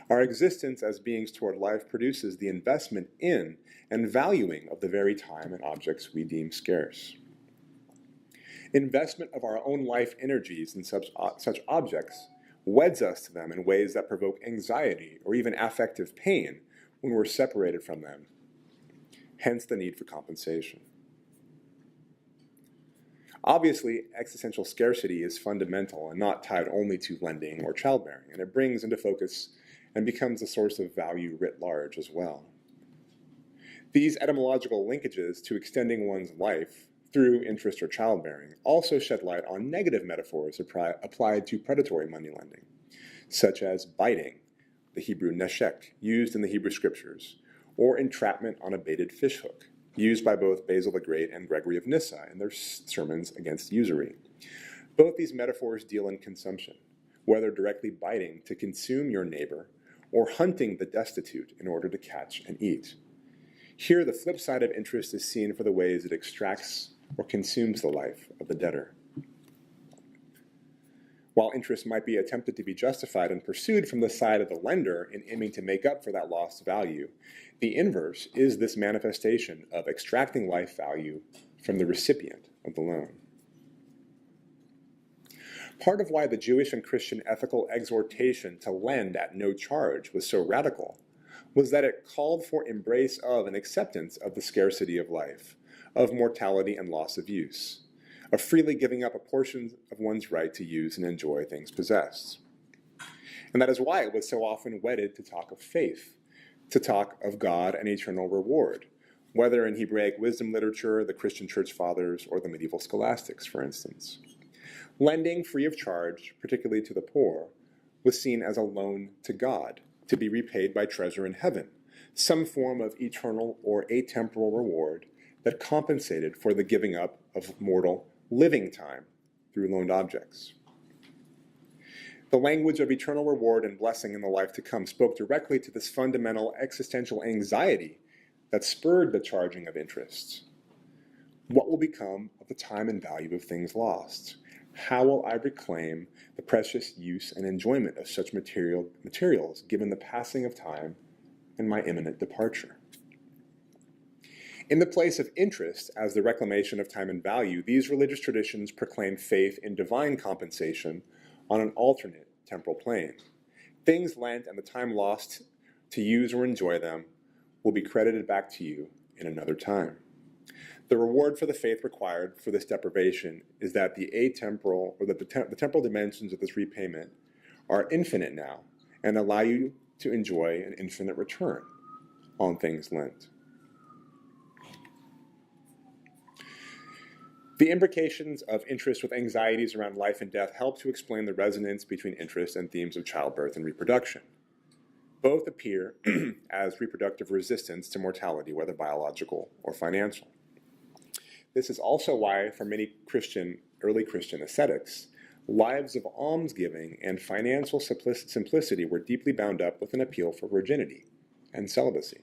our existence as beings toward life produces the investment in and valuing of the very time and objects we deem scarce. Investment of our own life energies in such objects weds us to them in ways that provoke anxiety or even affective pain when we're separated from them. Hence the need for compensation. Obviously, existential scarcity is fundamental and not tied only to lending or childbearing, and it brings into focus and becomes a source of value writ large as well. These etymological linkages to extending one's life through interest or childbearing also shed light on negative metaphors applied to predatory money lending, such as biting, the Hebrew neshek, used in the Hebrew Scriptures, or entrapment on a baited fishhook, used by both Basil the Great and Gregory of Nyssa in their sermons against usury. Both these metaphors deal in consumption, whether directly biting to consume your neighbor or hunting the destitute in order to catch and eat. Here, the flip side of interest is seen for the ways it extracts or consumes the life of the debtor. While interest might be attempted to be justified and pursued from the side of the lender in aiming to make up for that lost value, the inverse is this manifestation of extracting life value from the recipient of the loan. Part of why the Jewish and Christian ethical exhortation to lend at no charge was so radical was that it called for embrace of and acceptance of the scarcity of life, of mortality and loss of use, of freely giving up a portion of one's right to use and enjoy things possessed. And that is why it was so often wedded to talk of faith, to talk of God and eternal reward, whether in Hebraic wisdom literature, the Christian church fathers, or the medieval scholastics, for instance. Lending free of charge, particularly to the poor, was seen as a loan to God, to be repaid by treasure in heaven, some form of eternal or atemporal reward that compensated for the giving up of mortal living time through loaned objects. The language of eternal reward and blessing in the life to come spoke directly to this fundamental existential anxiety that spurred the charging of interest. What will become of the time and value of things lost? How will I reclaim the precious use and enjoyment of such materials given the passing of time and my imminent departure? In the place of interest as the reclamation of time and value, these religious traditions proclaim faith in divine compensation on an alternate temporal plane. Things lent and the time lost to use or enjoy them will be credited back to you in another time. The reward for the faith required for this deprivation is that the the temporal dimensions of this repayment are infinite now and allow you to enjoy an infinite return on things lent. The imbrications of interest with anxieties around life and death help to explain the resonance between interest and themes of childbirth and reproduction. Both appear as reproductive resistance to mortality, whether biological or financial. This is also why, for many early Christian ascetics, lives of almsgiving and financial simplicity were deeply bound up with an appeal for virginity and celibacy.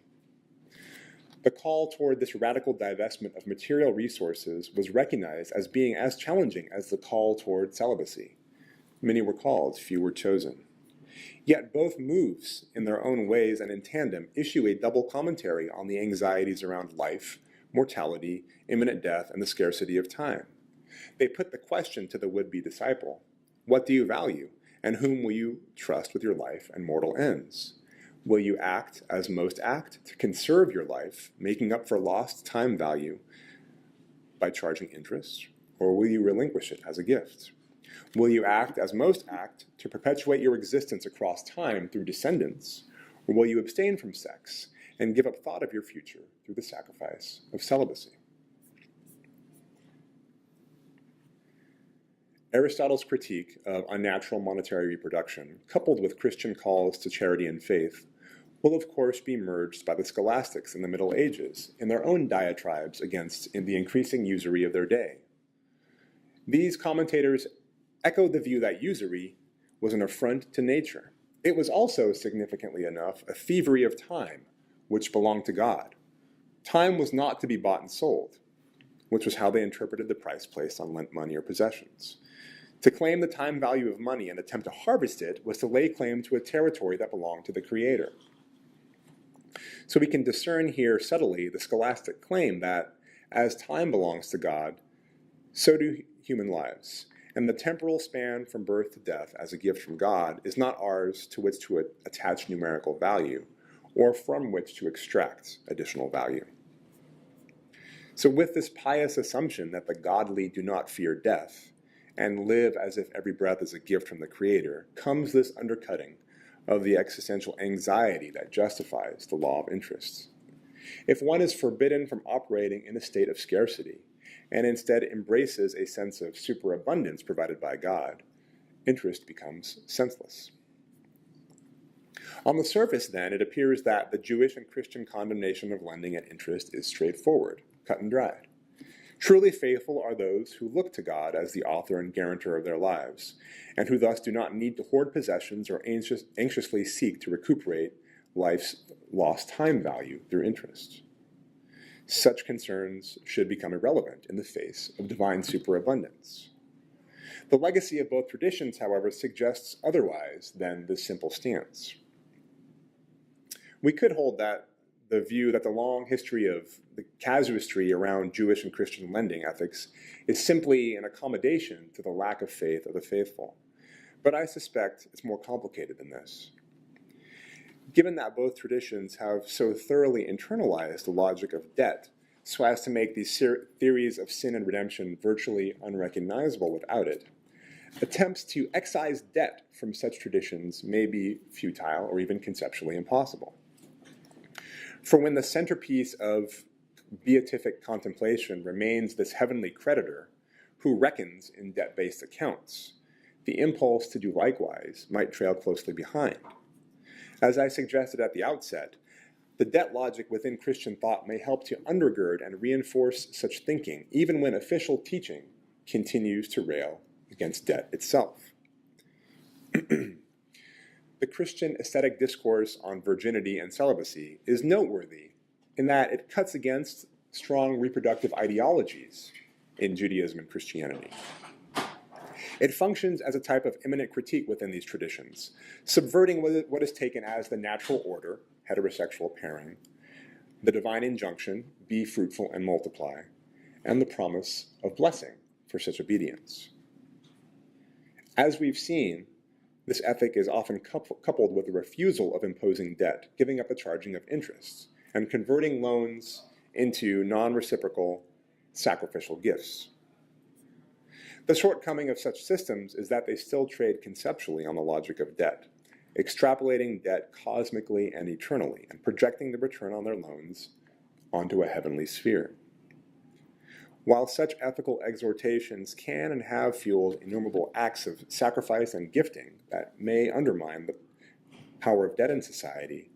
The call toward this radical divestment of material resources was recognized as being as challenging as the call toward celibacy. Many were called, few were chosen. Yet both moves, in their own ways and in tandem, issue a double commentary on the anxieties around life, mortality, imminent death, and the scarcity of time. They put the question to the would-be disciple: what do you value, and whom will you trust with your life and mortal ends? Will you act as most act to conserve your life, making up for lost time value by charging interest, or will you relinquish it as a gift? Will you act as most act to perpetuate your existence across time through descendants, or will you abstain from sex and give up thought of your future through the sacrifice of celibacy? Aristotle's critique of unnatural monetary reproduction, coupled with Christian calls to charity and faith, will of course be merged by the scholastics in the Middle Ages in their own diatribes against the increasing usury of their day. These commentators echoed the view that usury was an affront to nature. It was also, significantly enough, a thievery of time, which belonged to God. Time was not to be bought and sold, which was how they interpreted the price placed on lent money or possessions. To claim the time value of money and attempt to harvest it was to lay claim to a territory that belonged to the Creator. So we can discern here subtly the scholastic claim that, as time belongs to God, so do human lives, and the temporal span from birth to death as a gift from God is not ours to which to attach numerical value, or from which to extract additional value. So with this pious assumption that the godly do not fear death, and live as if every breath is a gift from the Creator, comes this undercutting of the existential anxiety that justifies the law of interest. If one is forbidden from operating in a state of scarcity, and instead embraces a sense of superabundance provided by God, interest becomes senseless. On the surface, then, it appears that the Jewish and Christian condemnation of lending at interest is straightforward, cut and dried. Truly faithful are those who look to God as the author and guarantor of their lives, and who thus do not need to hoard possessions or anxiously seek to recuperate life's lost time value through interest. Such concerns should become irrelevant in the face of divine superabundance. The legacy of both traditions, however, suggests otherwise than this simple stance. We could hold that the view that the long history of the casuistry around Jewish and Christian lending ethics is simply an accommodation to the lack of faith of the faithful. But I suspect it's more complicated than this. Given that both traditions have so thoroughly internalized the logic of debt so as to make these theories of sin and redemption virtually unrecognizable without it, attempts to excise debt from such traditions may be futile or even conceptually impossible. For when the centerpiece of beatific contemplation remains this heavenly creditor who reckons in debt-based accounts, the impulse to do likewise might trail closely behind. As I suggested at the outset, the debt logic within Christian thought may help to undergird and reinforce such thinking, even when official teaching continues to rail against debt itself. The Christian aesthetic discourse on virginity and celibacy is noteworthy in that it cuts against strong reproductive ideologies in Judaism and Christianity. It functions as a type of immanent critique within these traditions, subverting what is taken as the natural order, heterosexual pairing, the divine injunction, be fruitful and multiply, and the promise of blessing for such obedience. As we've seen, this ethic is often coupled with the refusal of imposing debt, giving up the charging of interest, and converting loans into non-reciprocal sacrificial gifts. The shortcoming of such systems is that they still trade conceptually on the logic of debt, extrapolating debt cosmically and eternally, and projecting the return on their loans onto a heavenly sphere. While such ethical exhortations can and have fueled innumerable acts of sacrifice and gifting that may undermine the power of debt in society,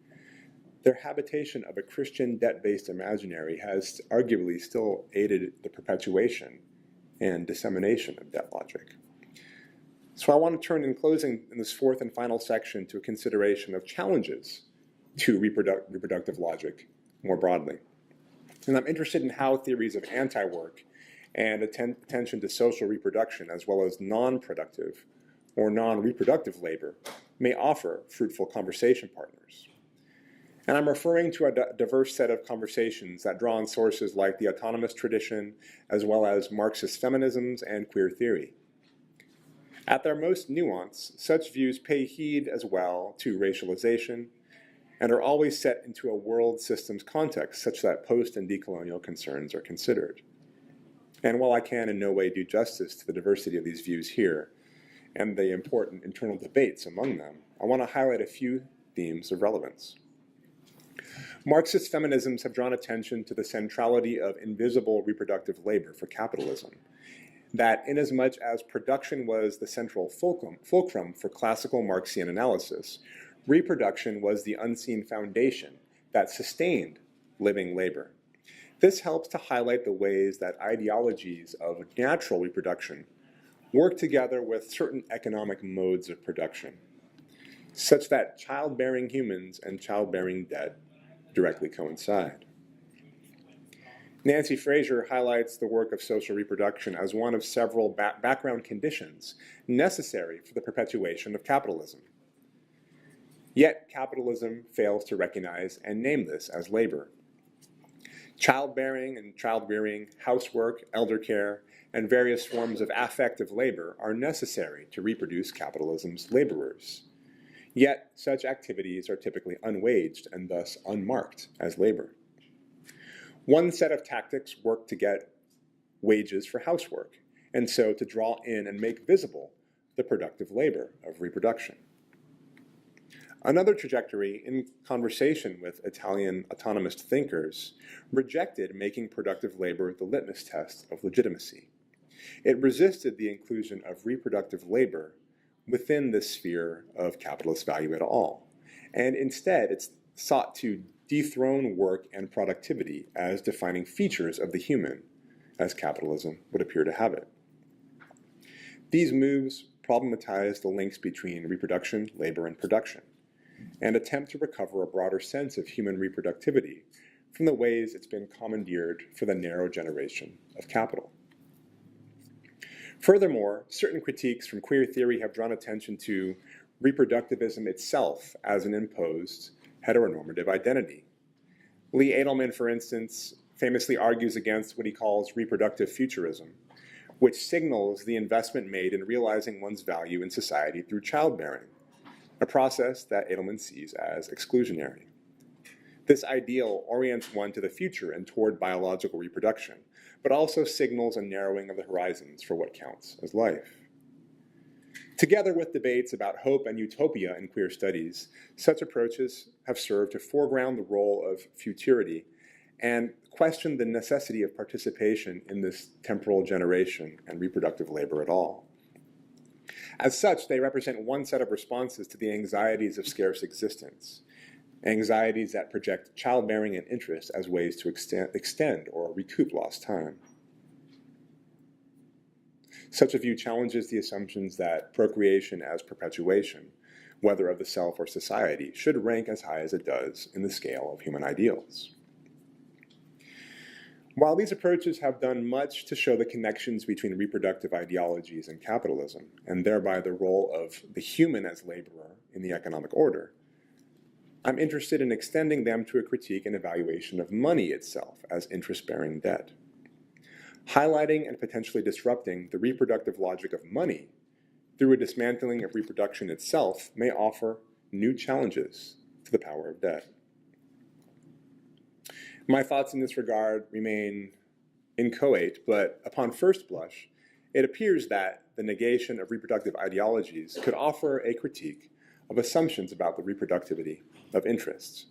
their habitation of a Christian debt-based imaginary has arguably still aided the perpetuation and dissemination of debt logic. So I want to turn in closing in this fourth and final section to a consideration of challenges to reproductive logic more broadly. And I'm interested in how theories of anti-work and attention to social reproduction, as well as non-productive or non-reproductive labor, may offer fruitful conversation partners. And I'm referring to a diverse set of conversations that draw on sources like the autonomous tradition, as well as Marxist feminisms and queer theory. At their most nuanced, such views pay heed as well to racialization and are always set into a world systems context such that post and decolonial concerns are considered. And while I can in no way do justice to the diversity of these views here and the important internal debates among them, I want to highlight a few themes of relevance. Marxist feminisms have drawn attention to the centrality of invisible reproductive labor for capitalism, that inasmuch as production was the central fulcrum for classical Marxian analysis, reproduction was the unseen foundation that sustained living labor. This helps to highlight the ways that ideologies of natural reproduction work together with certain economic modes of production, such that childbearing humans and childbearing debt directly coincide. Nancy Fraser highlights the work of social reproduction as one of several background conditions necessary for the perpetuation of capitalism. Yet capitalism fails to recognize and name this as labor. Childbearing and child-rearing, housework, elder care, and various forms of affective labor are necessary to reproduce capitalism's laborers. Yet such activities are typically unwaged and thus unmarked as labor. One set of tactics work to get wages for housework, and so to draw in and make visible the productive labor of reproduction. Another trajectory, in conversation with Italian autonomist thinkers, rejected making productive labor the litmus test of legitimacy. It resisted the inclusion of reproductive labor within the sphere of capitalist value at all, and instead it sought to dethrone work and productivity as defining features of the human, as capitalism would appear to have it. These moves problematize the links between reproduction, labor, and production, and attempt to recover a broader sense of human reproductivity from the ways it's been commandeered for the narrow generation of capital. Furthermore, certain critiques from queer theory have drawn attention to reproductivism itself as an imposed heteronormative identity. Lee Edelman, for instance, famously argues against what he calls reproductive futurism, which signals the investment made in realizing one's value in society through childbearing, a process that Edelman sees as exclusionary. This ideal orients one to the future and toward biological reproduction, but also signals a narrowing of the horizons for what counts as life. Together with debates about hope and utopia in queer studies, such approaches have served to foreground the role of futurity and question the necessity of participation in this temporal generation and reproductive labor at all. As such, they represent one set of responses to the anxieties of scarce existence, anxieties that project childbearing and interest as ways to extend or recoup lost time. Such a view challenges the assumptions that procreation as perpetuation, whether of the self or society, should rank as high as it does in the scale of human ideals. While these approaches have done much to show the connections between reproductive ideologies and capitalism, and thereby the role of the human as laborer in the economic order, I'm interested in extending them to a critique and evaluation of money itself as interest-bearing debt. Highlighting and potentially disrupting the reproductive logic of money through a dismantling of reproduction itself may offer new challenges to the power of debt. My thoughts in this regard remain inchoate, but upon first blush, it appears that the negation of reproductive ideologies could offer a critique of assumptions about the reproductivity of interests.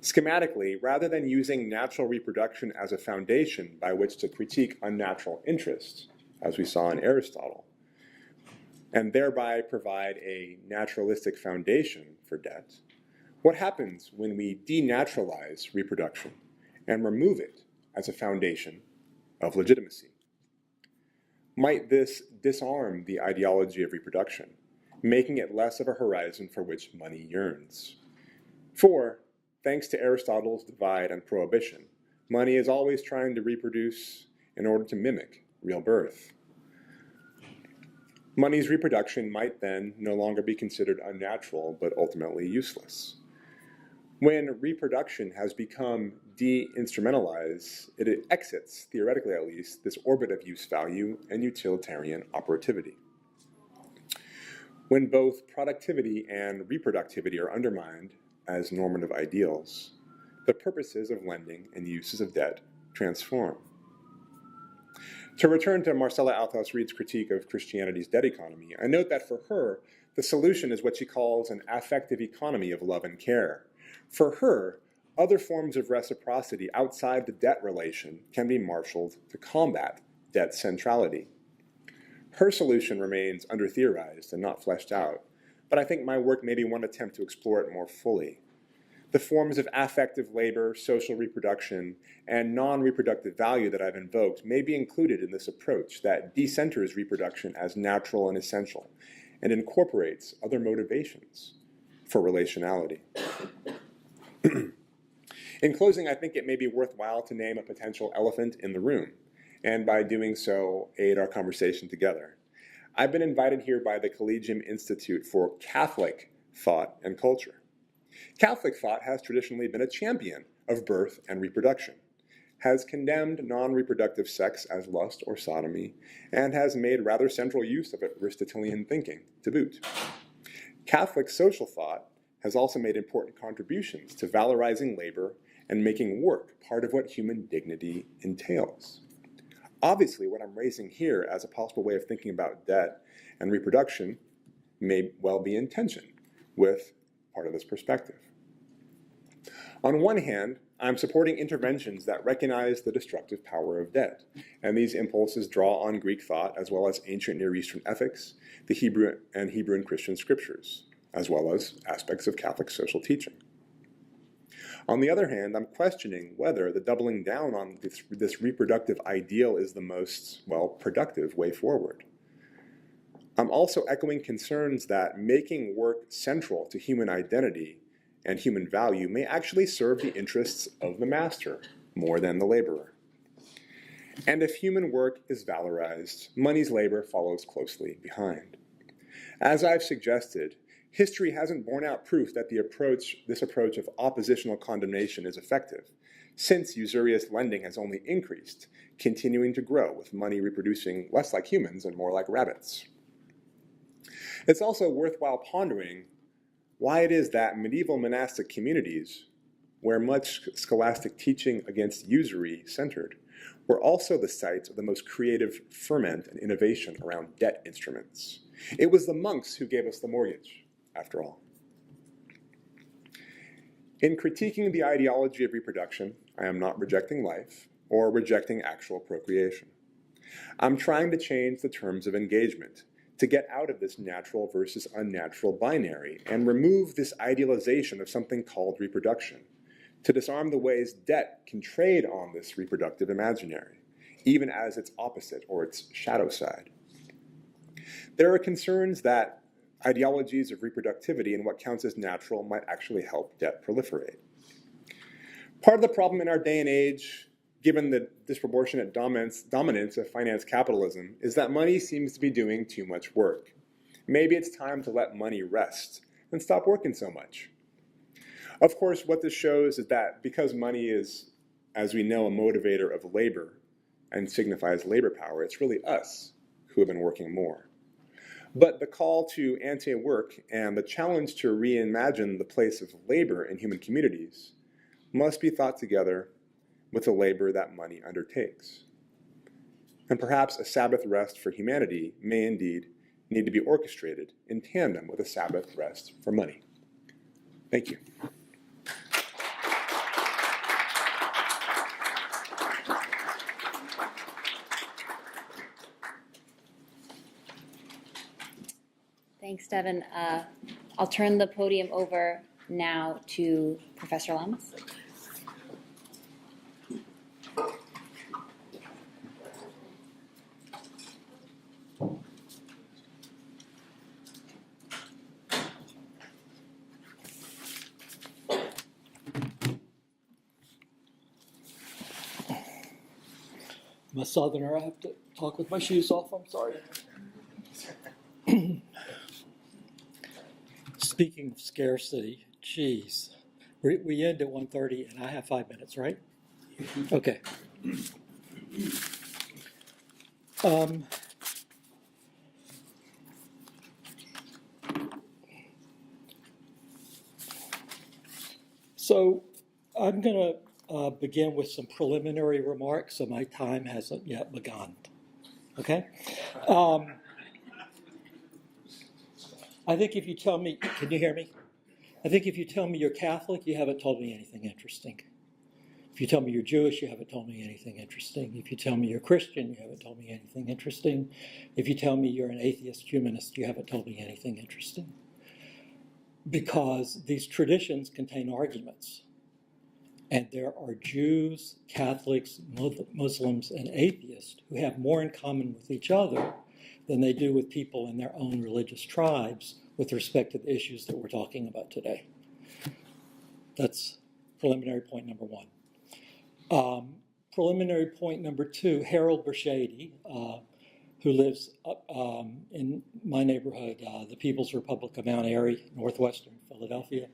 Schematically, rather than using natural reproduction as a foundation by which to critique unnatural interests, as we saw in Aristotle, and thereby provide a naturalistic foundation for debt, what happens when we denaturalize reproduction and remove it as a foundation of legitimacy? Might this disarm the ideology of reproduction, making it less of a horizon for which money yearns? For, thanks to Aristotle's divide and prohibition, money is always trying to reproduce in order to mimic real birth. Money's reproduction might then no longer be considered unnatural, but ultimately useless. When reproduction has become de-instrumentalized, it exits, theoretically at least, this orbit of use value and utilitarian operativity. When both productivity and reproductivity are undermined as normative ideals, the purposes of lending and uses of debt transform. To return to Marcella Althaus Reid's critique of Christianity's debt economy, I note that for her, the solution is what she calls an affective economy of love and care. For her, other forms of reciprocity outside the debt relation can be marshaled to combat debt centrality. Her solution remains under-theorized and not fleshed out, but I think my work may be one attempt to explore it more fully. The forms of affective labor, social reproduction, and non-reproductive value that I've invoked may be included in this approach that decenters reproduction as natural and essential and incorporates other motivations for relationality. In closing, I think it may be worthwhile to name a potential elephant in the room, and by doing so, aid our conversation together. I've been invited here by the Collegium Institute for Catholic Thought and Culture. Catholic thought has traditionally been a champion of birth and reproduction, has condemned non-reproductive sex as lust or sodomy, and has made rather central use of Aristotelian thinking to boot. Catholic social thought has also made important contributions to valorizing labor and making work part of what human dignity entails. Obviously, what I'm raising here as a possible way of thinking about debt and reproduction may well be in tension with part of this perspective. On one hand, I'm supporting interventions that recognize the destructive power of debt, and these impulses draw on Greek thought as well as ancient Near Eastern ethics, the Hebrew and Christian scriptures, as well as aspects of Catholic social teaching. On the other hand, I'm questioning whether the doubling down on this reproductive ideal is the most, productive way forward. I'm also echoing concerns that making work central to human identity and human value may actually serve the interests of the master more than the laborer. And if human work is valorized, money's labor follows closely behind. As I've suggested, history hasn't borne out proof that this approach of oppositional condemnation is effective, since usurious lending has only increased, continuing to grow with money reproducing less like humans and more like rabbits. It's also worthwhile pondering why it is that medieval monastic communities, where much scholastic teaching against usury centered, were also the sites of the most creative ferment and innovation around debt instruments. It was the monks who gave us the mortgage, after all. In critiquing the ideology of reproduction, I am not rejecting life or rejecting actual procreation. I'm trying to change the terms of engagement to get out of this natural versus unnatural binary and remove this idealization of something called reproduction, to disarm the ways debt can trade on this reproductive imaginary, even as its opposite or its shadow side. There are concerns that ideologies of reproductivity and what counts as natural might actually help debt proliferate. Part of the problem in our day and age, given the disproportionate dominance of finance capitalism, is that money seems to be doing too much work. Maybe it's time to let money rest and stop working so much. Of course, what this shows is that because money is, as we know, a motivator of labor and signifies labor power, it's really us who have been working more. But the call to anti-work and the challenge to reimagine the place of labor in human communities must be thought together with the labor that money undertakes. And perhaps a Sabbath rest for humanity may indeed need to be orchestrated in tandem with a Sabbath rest for money. Thank you. Thanks, Devin. I'll turn the podium over now to Professor Lamas. I'm a Southerner. I have to talk with my shoes off. I'm sorry. Speaking of scarcity, geez, we end at 1:30, and I have 5 minutes, right? Okay. So I'm going to begin with some preliminary remarks, so my time hasn't yet begun. Okay? I think if you tell me, can you hear me? I think if you tell me you're Catholic, you haven't told me anything interesting. If you tell me you're Jewish, you haven't told me anything interesting. If you tell me you're Christian, you haven't told me anything interesting. If you tell me you're an atheist humanist, you haven't told me anything interesting. Because these traditions contain arguments. And there are Jews, Catholics, Muslims, and atheists who have more in common with each other than they do with people in their own religious tribes with respect to the issues that we're talking about today. That's preliminary point number one. Preliminary point number two, Harold Bershady, who lives up in my neighborhood, the People's Republic of Mount Airy, northwestern Philadelphia.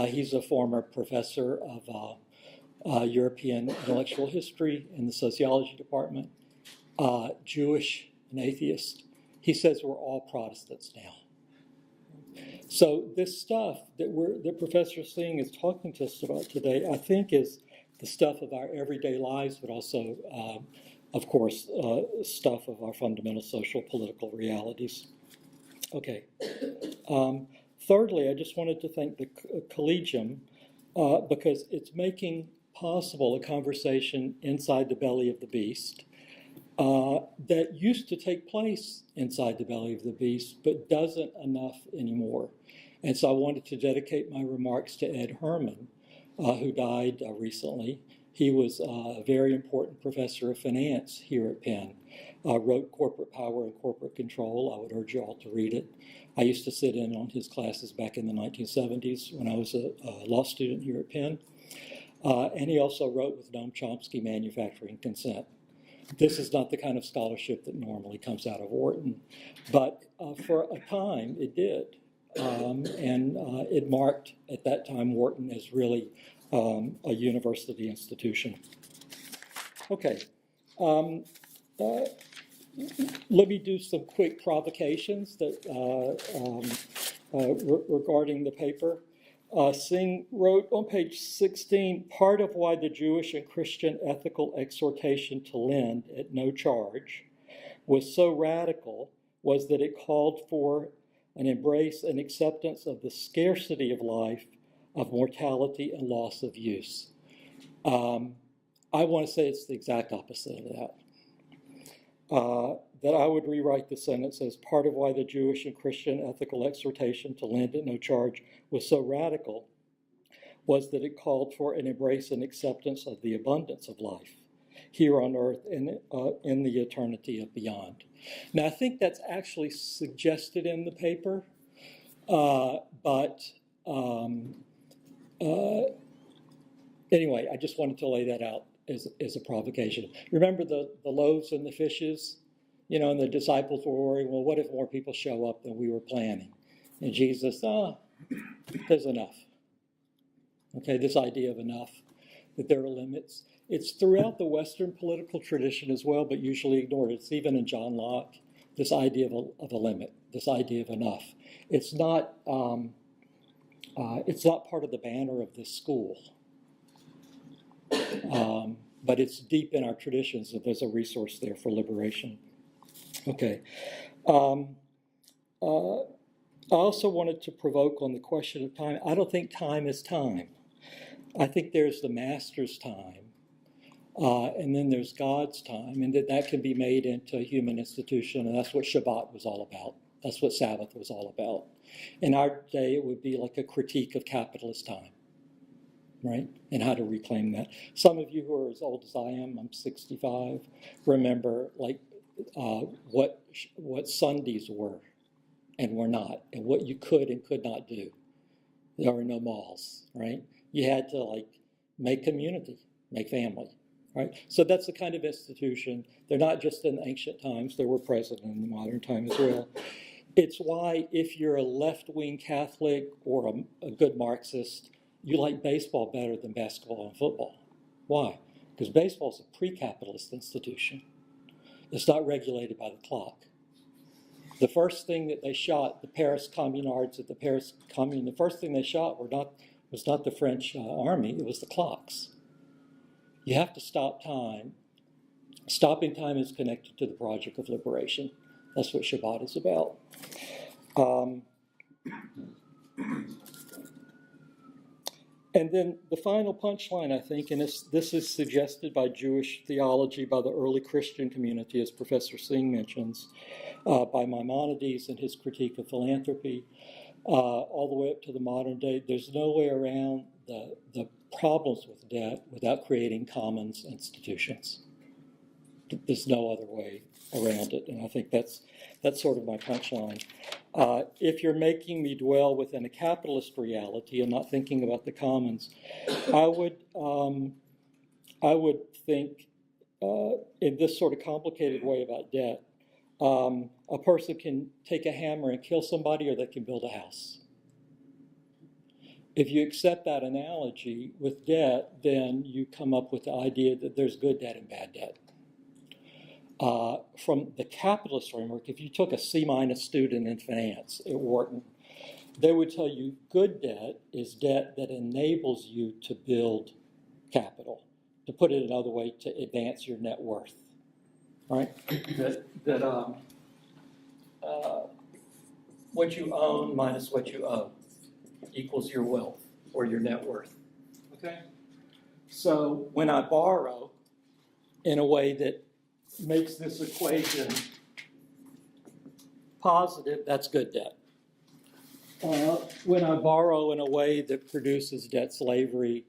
He's a former professor of European intellectual history in the sociology department, Jewish and atheist. He says we're all Protestants now. So this stuff that Professor Singh is talking to us about today, I think is the stuff of our everyday lives, but also, of course, stuff of our fundamental social political realities. Okay. Thirdly, I just wanted to thank the Collegium because it's making possible a conversation inside the belly of the beast that used to take place inside the belly of the beast, but doesn't enough anymore. And so I wanted to dedicate my remarks to Ed Herman, who died recently. He was a very important professor of finance here at Penn. Wrote Corporate Power and Corporate Control. I would urge you all to read it. I used to sit in on his classes back in the 1970s when I was a law student here at Penn. And he also wrote with Noam Chomsky, Manufacturing Consent. This is not the kind of scholarship that normally comes out of Wharton, but for a time it did. And it marked, at that time, Wharton as really a university institution. Okay. Let me do some quick provocations that regarding the paper. Singh wrote on page 16, part of why the Jewish and Christian ethical exhortation to lend at no charge was so radical was that it called for an embrace and acceptance of the scarcity of life, of mortality and loss of use. I want to say it's the exact opposite of that. That I would rewrite the sentence as part of why the Jewish and Christian ethical exhortation to lend at no charge was so radical was that it called for an embrace and acceptance of the abundance of life here on earth and in the eternity of beyond. Now, I think that's actually suggested in the paper, anyway, I just wanted to lay that out as a provocation. Remember the loaves and the fishes? You know, and the disciples were worried, well, what if more people show up than we were planning? And Jesus, there's enough. Okay, this idea of enough, that there are limits. It's throughout the Western political tradition as well, but usually ignored. It's even in John Locke, this idea of a limit, this idea of enough. It's not part of the banner of this school. But it's deep in our traditions that there's a resource there for liberation. Okay. I also wanted to provoke on the question of time. I don't think time is time. I think there's the master's time, and then there's God's time, and that can be made into a human institution, and that's what Shabbat was all about. That's what Sabbath was all about. In our day, it would be like a critique of capitalist time, right? And how to reclaim that. Some of you who are as old as I am, I'm 65, remember like what Sundays were and were not, and what you could and could not do. There were no malls, right? You had to like make community, make family, right? So that's the kind of institution. They're not just in ancient times, they were present in the modern time as well. It's why if you're a left-wing Catholic or a good Marxist, you like baseball better than basketball and football. Why? Because baseball is a pre-capitalist institution. It's not regulated by the clock. The first thing that they shot, the Paris communards at the Paris Commune, the first thing they shot was not the French army, it was the clocks. You have to stop time. Stopping time is connected to the project of liberation. That's what Shabbat is about. And then the final punchline, I think, and this is suggested by Jewish theology, by the early Christian community, as Professor Singh mentions, by Maimonides and his critique of philanthropy, all the way up to the modern day. There's no way around the problems with debt without creating commons institutions. There's no other way around it, and I think that's sort of my punchline. If you're making me dwell within a capitalist reality and not thinking about the commons, I would think in this sort of complicated way about debt. A person can take a hammer and kill somebody, or they can build a house. If you accept that analogy with debt, then you come up with the idea that there's good debt and bad debt. From the capitalist framework, if you took a C- student in finance at Wharton, they would tell you good debt is debt that enables you to build capital. To put it another way, to advance your net worth. Right? What you own minus what you owe equals your wealth or your net worth. Okay? So when I borrow in a way that makes this equation positive, that's good debt. When I borrow in a way that produces debt slavery,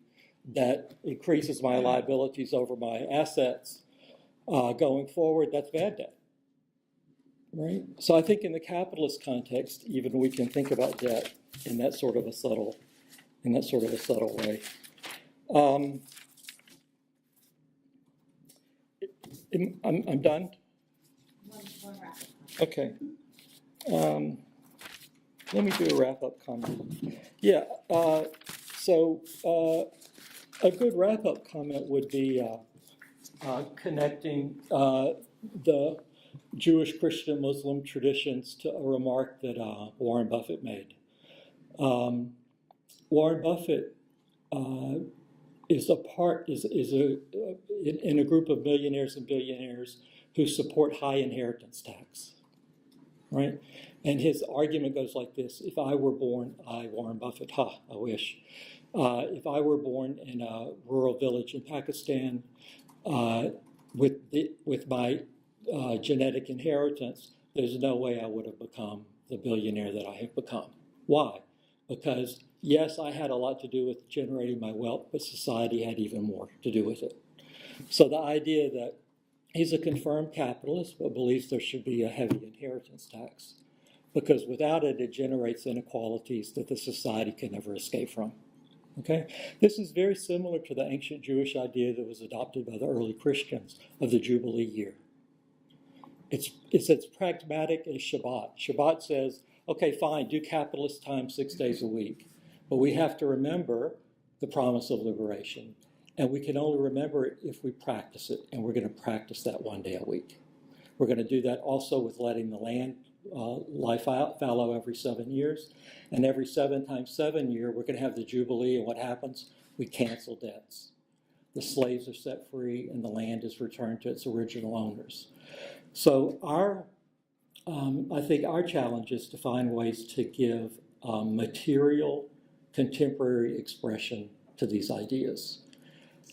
that increases my liabilities over my assets going forward, that's bad debt. Right? So I think in the capitalist context, even we can think about debt in that sort of a subtle way. I'm done. One wrap. Okay. Let me do a wrap-up comment. Yeah. So a good wrap-up comment would be connecting the Jewish, Christian, Muslim traditions to a remark that Warren Buffett made. Warren Buffett is in a group of millionaires and billionaires who support high inheritance tax, right? And his argument goes like this: if I were born, Warren Buffett, I wish. If I were born in a rural village in Pakistan with my genetic inheritance, there's no way I would have become the billionaire that I have become. Why? Because yes, I had a lot to do with generating my wealth, but society had even more to do with it. So the idea that he's a confirmed capitalist, but believes there should be a heavy inheritance tax, because without it, it generates inequalities that the society can never escape from. Okay? This is very similar to the ancient Jewish idea that was adopted by the early Christians of the Jubilee year. It's as pragmatic as Shabbat. Shabbat says, okay, fine, do capitalist time 6 days a week. But we have to remember the promise of liberation. And we can only remember it if we practice it. And we're going to practice that 1 day a week. We're going to do that also with letting the land lie fallow every 7 years. And every 7 times 7 year, we're going to have the Jubilee. And what happens? We cancel debts. The slaves are set free and the land is returned to its original owners. So I think our challenge is to find ways to give material, contemporary expression to these ideas,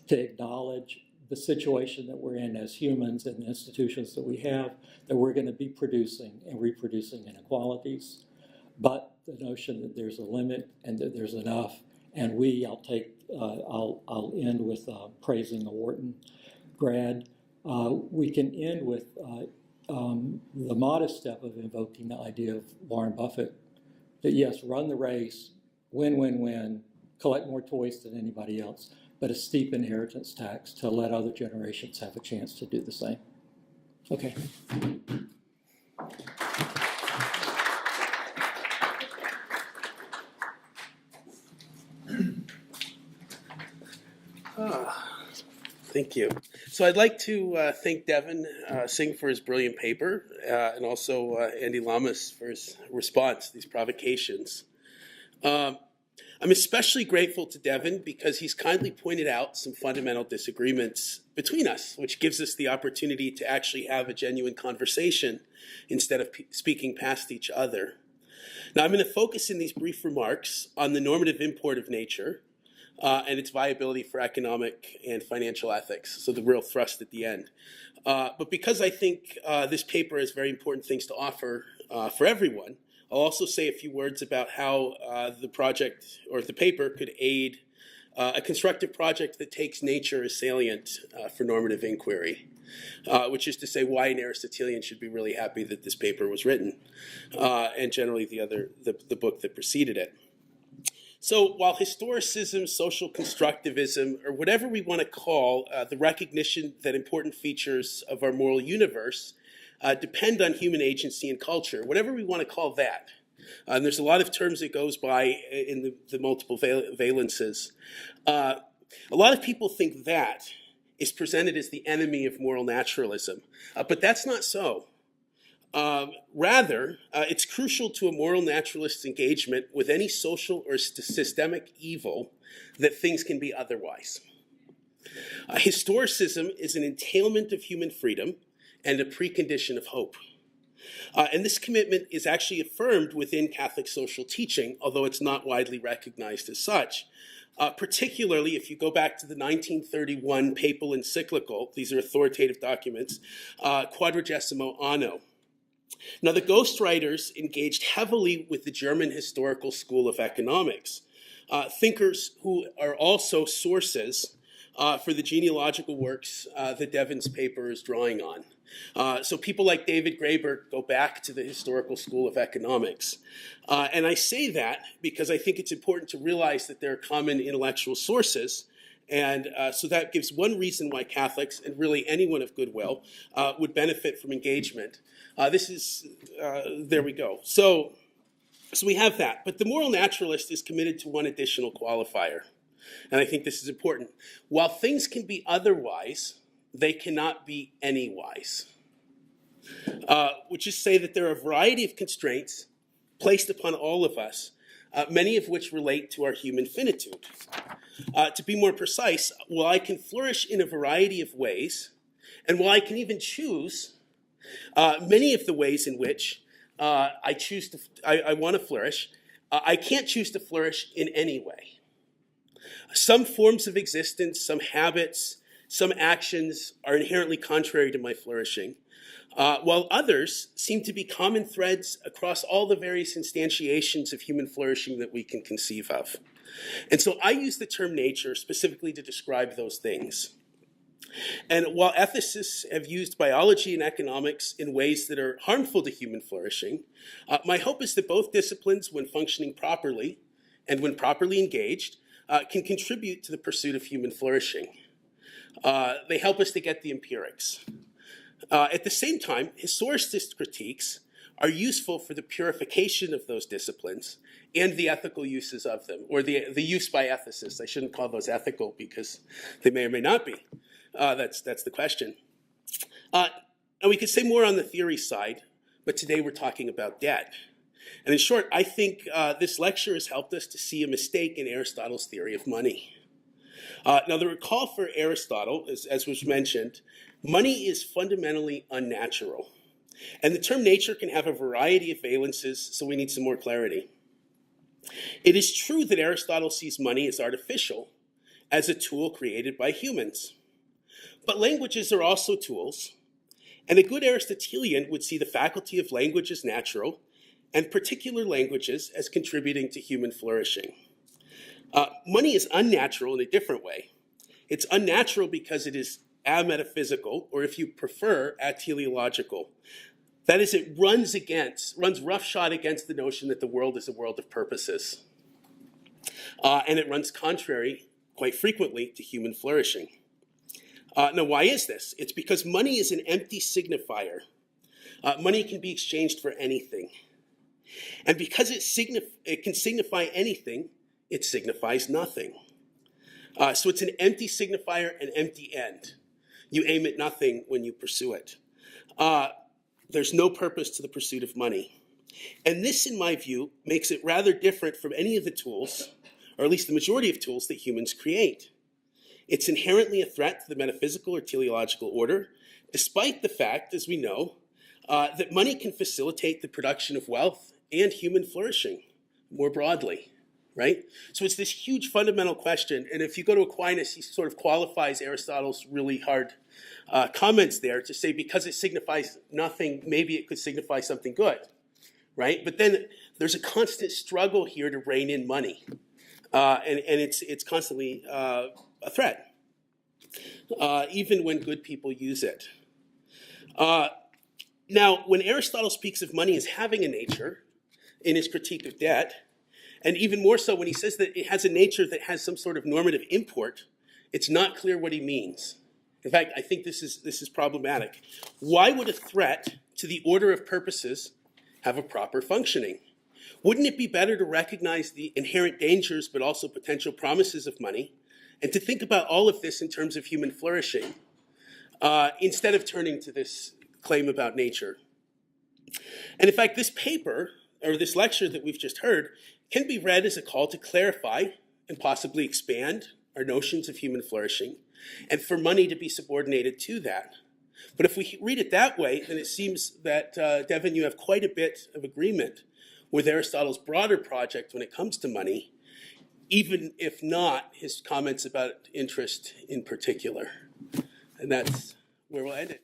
to acknowledge the situation that we're in as humans and the institutions that we have, that we're going to be producing and reproducing inequalities, but the notion that there's a limit and that there's enough. And I'll end with praising a Wharton grad. We can end with the modest step of invoking the idea of Warren Buffett, that yes, run the race, win, collect more toys than anybody else, but a steep inheritance tax to let other generations have a chance to do the same. Okay. Thank you. So I'd like to thank Devin Singh for his brilliant paper, and also Andy Lamas for his response to these provocations. I'm especially grateful to Devin because he's kindly pointed out some fundamental disagreements between us, which gives us the opportunity to actually have a genuine conversation instead of speaking past each other. Now, I'm going to focus in these brief remarks on the normative import of nature, and its viability for economic and financial ethics, so the real thrust at the end. But because I think this paper has very important things to offer for everyone, I'll also say a few words about how the project or the paper could aid a constructive project that takes nature as salient for normative inquiry, which is to say why an Aristotelian should be really happy that this paper was written, and generally the book that preceded it. So while historicism, social constructivism, or whatever we want to call the recognition that important features of our moral universe depend on human agency and culture, whatever we want to call that, and there's a lot of terms it goes by in the multiple valences, a lot of people think that is presented as the enemy of moral naturalism, but that's not so. Rather, it's crucial to a moral naturalist's engagement with any social or systemic evil that things can be otherwise. Historicism is an entailment of human freedom and a precondition of hope. And this commitment is actually affirmed within Catholic social teaching, although it's not widely recognized as such. Particularly if you go back to the 1931 papal encyclical, these are authoritative documents, Quadragesimo Anno. Now, the ghostwriters engaged heavily with the German historical school of economics, thinkers who are also sources for the genealogical works that Devin's paper is drawing on. So people like David Graeber go back to the historical school of economics. And I say that because I think it's important to realize that there are common intellectual sources. And so that gives one reason why Catholics, and really anyone of goodwill, would benefit from engagement. There we go. So we have that. But the moral naturalist is committed to one additional qualifier. And I think this is important. While things can be otherwise, they cannot be anywise. Which is to say that there are a variety of constraints placed upon all of us, many of which relate to our human finitude. To be more precise, while I can flourish in a variety of ways, and while I can even choose many of the ways in which I want to flourish, I can't choose to flourish in any way. Some forms of existence, some habits, some actions are inherently contrary to my flourishing, while others seem to be common threads across all the various instantiations of human flourishing that we can conceive of. And so I use the term nature specifically to describe those things. And while ethicists have used biology and economics in ways that are harmful to human flourishing, my hope is that both disciplines, when functioning properly and when properly engaged, can contribute to the pursuit of human flourishing. They help us to get the empirics. At the same time, historicist critiques are useful for the purification of those disciplines and the ethical uses of them, or the use by ethicists. I shouldn't call those ethical because they may or may not be. That's the question. And we could say more on the theory side, but today we're talking about debt. And in short, I think this lecture has helped us to see a mistake in Aristotle's theory of money. Now, the recall for Aristotle, as was mentioned, money is fundamentally unnatural. And the term nature can have a variety of valences, so we need some more clarity. It is true that Aristotle sees money as artificial, as a tool created by humans. But languages are also tools, and a good Aristotelian would see the faculty of language as natural, and particular languages as contributing to human flourishing. Money is unnatural in a different way. It's unnatural because it is ametaphysical, or if you prefer, teleological. That is, it runs roughshod against the notion that the world is a world of purposes. And it runs contrary, quite frequently, to human flourishing. Now, why is this? It's because money is an empty signifier. Money can be exchanged for anything. And because it can signify anything, it signifies nothing. So it's an empty signifier, an empty end. You aim at nothing when you pursue it. There's no purpose to the pursuit of money. And this, in my view, makes it rather different from any of the tools, or at least the majority of tools that humans create. It's inherently a threat to the metaphysical or teleological order, despite the fact, as we know, that money can facilitate the production of wealth and human flourishing more broadly, right? So it's this huge fundamental question, and if you go to Aquinas, he sort of qualifies Aristotle's really hard comments there to say because it signifies nothing, maybe it could signify something good, right? But then there's a constant struggle here to rein in money, and it's constantly a threat, even when good people use it. Now, when Aristotle speaks of money as having a nature in his critique of debt, and even more so when he says that it has a nature that has some sort of normative import, it's not clear what he means. In fact, I think this is problematic. Why would a threat to the order of purposes have a proper functioning? Wouldn't it be better to recognize the inherent dangers but also potential promises of money and to think about all of this in terms of human flourishing instead of turning to this claim about nature? And in fact, this paper, or this lecture that we've just heard, can be read as a call to clarify and possibly expand our notions of human flourishing and for money to be subordinated to that. But if we read it that way, then it seems that, Devin, you have quite a bit of agreement with Aristotle's broader project when it comes to money, even if not his comments about interest in particular. And that's where we'll end it.